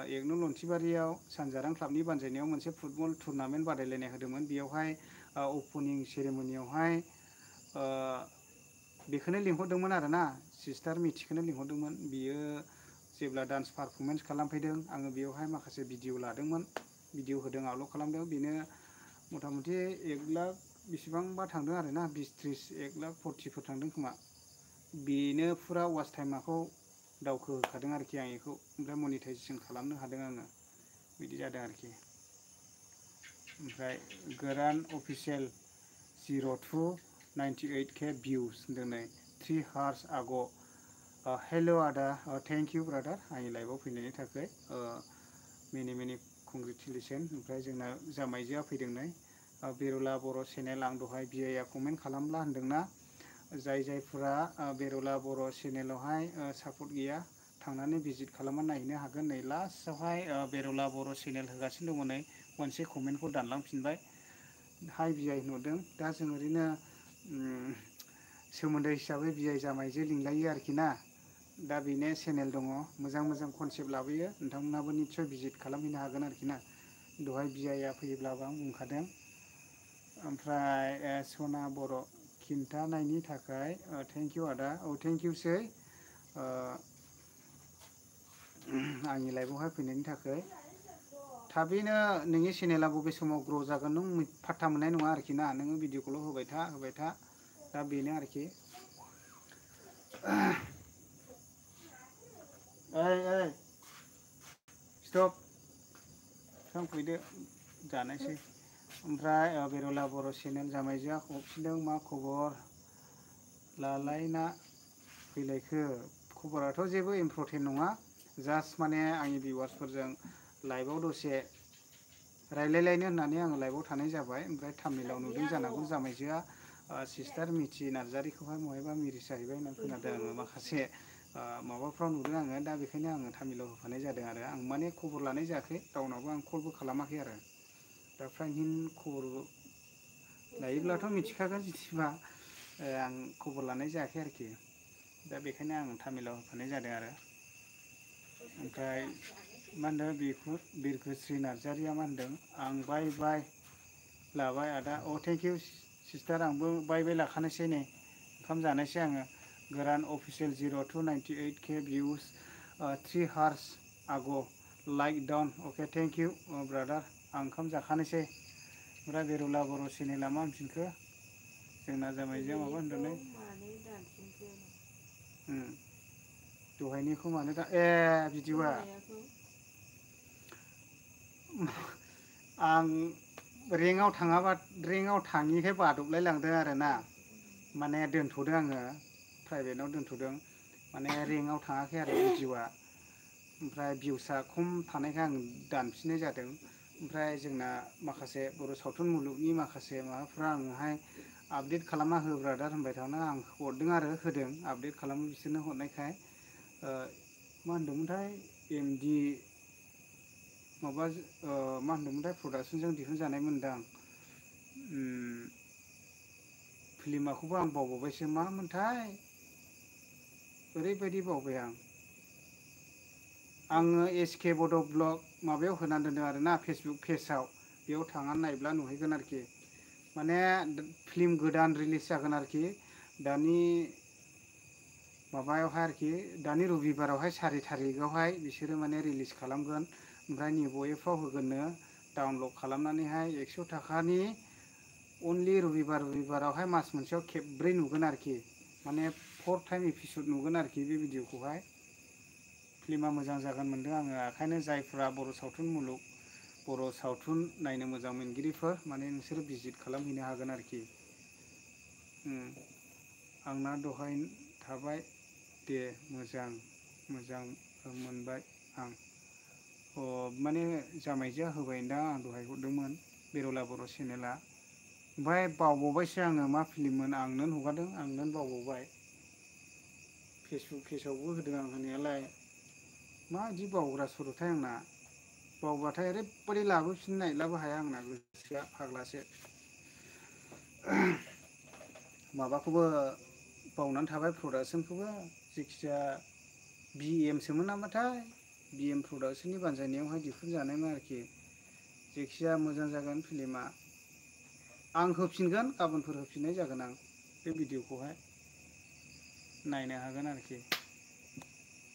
1 नं लन्थिबारियाव सानजारां क्लाबनि बानजायनायाव मोनसे फुटबल टुर्नामेन्ट बादायलायनाय होदोंमोन। बेयावहाय अपेनिं सेरेमनियावहाय बेखौनो लिंहरदोंमोन आरोना सिस्टार मिथिखौनो लिंहरदोंमोन बियो जेब्ला डान्स पारफरमेन्स खालामफैदों आङो बेयावहाय माखासे भिडिअ लादोंमोन भिडिअ होदों आपल'ड खालामदों बेनो मथा मथि 1 लाख बेसेबांबा थांदों आरोना 20-30 1 लाख 40फोर थांदों खोमा बेनो फुरा वाच टाइमाखौ दावखोहोखादों आरोखि आं बेखौ ओमफ्राय मनिटाइजेसन खालामनो हादों आङो बिदि जादों आरोखि ओमफ्राय गोरान अफिसियेल 0298K भिउस दिनै 3 hours ago हेल' आदा थेंक इउ ब्रादार आंनि लाइभआव फैनायनि थाखाय मेनि कंग्रेचुलेसन ओमफ्राय जोंना जामाइजोआ फैदों नै बेरला बर' चेनेल आं दहाय बिआइआ कमेन्ट खालामला होनदोंना जायफोरा बेरला बर' चेनेलावहाय सापर्ट गैया थांनानै भिजिट खालामना नायहैनो हागोन नै लास्टआवहाय बेरला बर' चेनेल होगासिनो दङ नै मोनसे कमेन्टखौ दानलांफिनबाय हाय बिआइ नुदों दा जों ओरैनो सोमोन्दो हिसाबै बिआइ जामाइजो लिंलायो आरोखि ना दा बेनो चेनेल दङ मोजां कनसेप्ट लाबोयो नोंथांमोनहाबो निस्सय भिजिट खालामहैनो हागोन आरोखि ना दहाय बिआइआ फैयोब्लाबो आं बुंखादों ओमफ्राय सना बर' खिन्थानायनि थाखाय थेंक इउ आदा थेंक इउसै आंनि लाइभआवहाय फैनायनि थाखाय थाबैनो नोंनि चेनेला बबे समाव ग्र' जागोन नों फात्ता मोननाय नङा आरोखि ना नोङो भिडिअखौल' होबाय था दा बेनो आरोखि ओइ स्टप फैदो जानायसै ओमफ्राय बेरला बर' चेनेल जामाइजोआ हरफिनदों मा खबर लालायना फैलायखो खबराथ' जेबो इम्परटेन्ट नङा जास्ट माने आंनि भिउवार्सफोरजों लाइभआव दसे रायलायलायनो होननानै आङो लाइभआव थानाय जाबाय ओमफ्राय थाम्बनेलाव नुदों जानांगौ जामाइजोआ सिस्टार मिथि नार्जारिखौहाय बहायबा मिरिस जाहैबाय होनना खोनादों आङो माखासे माबाफ्राव नुदों आङो दा बेखायनो आङो थाम्बनेलाव होफानाय जादों आरो आं माने खबर लानाय जायाखै रावनावबो आं कलबो खालामाखै आरो दा फ्रायहिन खबर लायोब्लाथ' मिथिखागोन जिथिबा आं खबर लानाय जायाखै आरोखि दा बेखायनो आं थाम्बनेलाव होफानाय जादों आरो ओमफ्राय मा होनदों बिरगोस्रि नार्जारिया मा होनदों आं बाय लाबाय आदा थेंक इउ सिस्टार आंबो बाय लाखानोसै नै ओंखाम जानोसै आङो गोरान official 0298K views 3 hours ago like down okay thank you brother आं ओंखाम जाखानोसै ओमफ्राय बेरला बर' चेनेला मा होनफिनखो जोंना जामाइजोआ माबा होनदोंलै दहायनिखौ मानो दा बिदिबा आं रेंकआव थाङिखाय बादबलाय लांदों आरोना माने दोनथ'दों आङो प्राइभेटाव दोनथ'दों माने रेंकआव थाङाखै आरो भिडिअआ ओमफ्राय भिउसआ खम थानायखाय आं दानफिननाय जादों ओमफ्राय जोंना माखासे बर' सावथुन मुलुगनि माखासे माबाफ्रा आङोहाय आपडेट खालामना हो ब्रादार होनबाय थानो आं हरदों आरो होदों आपडेट खालामो बिसोरनो हरनायखाय मा होनदोंमोनथाय MD माबा मा होनदोंमोनथाय प्रडाक्सनजों दिहुनजानायमोनदां फिल्माखौबो आं बावबावबायसो मामोनथाय ओरैबायदि बावबाय आङो SK बड' ब्लग माबायाव होनानै दोनदों आरोना फेसबुक पेजाव बेयाव थांनानै नायब्ला नुहैगोन आरोखि माने फिल्म गोदान रिलिज जागोन आरोखि दानि माबायावहाय आरोखि दानि रबिबारावहाय 4 थारिखआवहाय बिसोरो माने रिलिज खालामगोन ओमफ्राय निभ एफआव होगोननो डाउनलड खालामनानैहाय 100 थाखानि अनलि रबिबारावहाय मास मोनसेयाव खेबब्रै नुगोन आरोखि माने 4 टाइम एपिसड नुगोन आरोखि बे भिडिअखौहाय फिल्मा मोजां जागोन मोनदों आङो ओंखायनो जायफ्रा बर' सावथुन मुलुग बर' सावथुन नायनो मोजां मोनगिरिफोर माने नोंसोरो भिजिट खालामहैनो हागोन आरोखि आंना दहाय थाबाय दे मोजां मोनबाय आं माने जामाइजोआ होबायदां आं दहाय हरदोंमोन बेरला बर' चेनेला ओमफ्राय बावबावबायसो आङो मा फिल्ममोन आंनो हगारदों आंनो बावबावबाय फेसबुक पेजावबो होदों आं होनायालाय माबायदि बावग्रा सर'थाय आंना बावबाथाय ओरैबादि लाबोफिननो नागिरलाबो हाया आंना गोसोआ फाग्लासो माबाखौबो बावनानै थाबाय प्रडाक्सनखौबो जायखिजाया BM सोमोन नामाथाय BM प्रडाक्सननि बानजायनायावहाय दिहुनजानायमोन आरोखि जायखिजाया मोजां जागोन फिल्मा आं होफिनगोन गाबोनफोर होफिननाय जागोन आं बे भिडिअखौहाय नायनो हागोन आरोखि।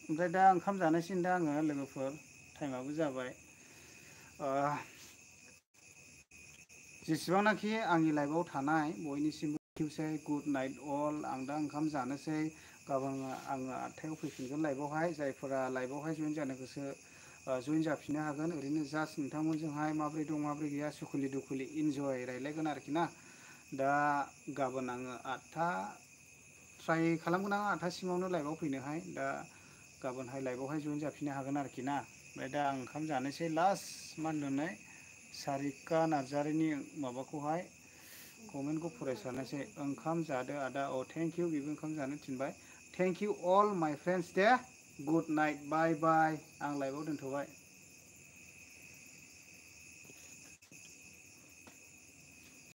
ओमफ्राय दा ओंखाम जानोसै दा आङो लोगोफोर, टाइमाबो जाबाय। जेसेबांनाखि आंनि लाइफआव थानाय बयनिसिमबो थेंकिउसै, गुड नाइट अल। आं दा ओंखाम जानोसै, गाबोन आङो 8टायाव फैफिनगोन लाइफआवहाय। जायफोरा लाइफआवहाय जइन जानो गोसो जइन जाफिननो हागोन। ओरैनो जास्ट नोंथांमोनजोंहाय माबोरै दं माबोरै गैया सुखुलि दुखुलि इन्जय रायलायगोन आरोखि ना। दा गाबोन आङो 8टा ट्राइ खालामगोन आं 8टासिमावनो लाइफआव फैनोहाय। दा गाबोनहाय लाइफआवहाय जइन जाफिननो हागोन आरोखि ना। ओमफ्राय दा आं ओंखाम जानोसै लास्ट मा होनदोंनो सारिका नार्जारिनि माबाखौहाय कमेन्टखौ फरायसारनोसै। ओंखाम जादो आदा, अ थेंक इउ, बेबो ओंखाम जानो थिनबाय। थेंक इउ अल माय फ्रेन्ड्स दे, गुड नाइट, बाय बाय। आं लाइभआव दोनथ'बाय।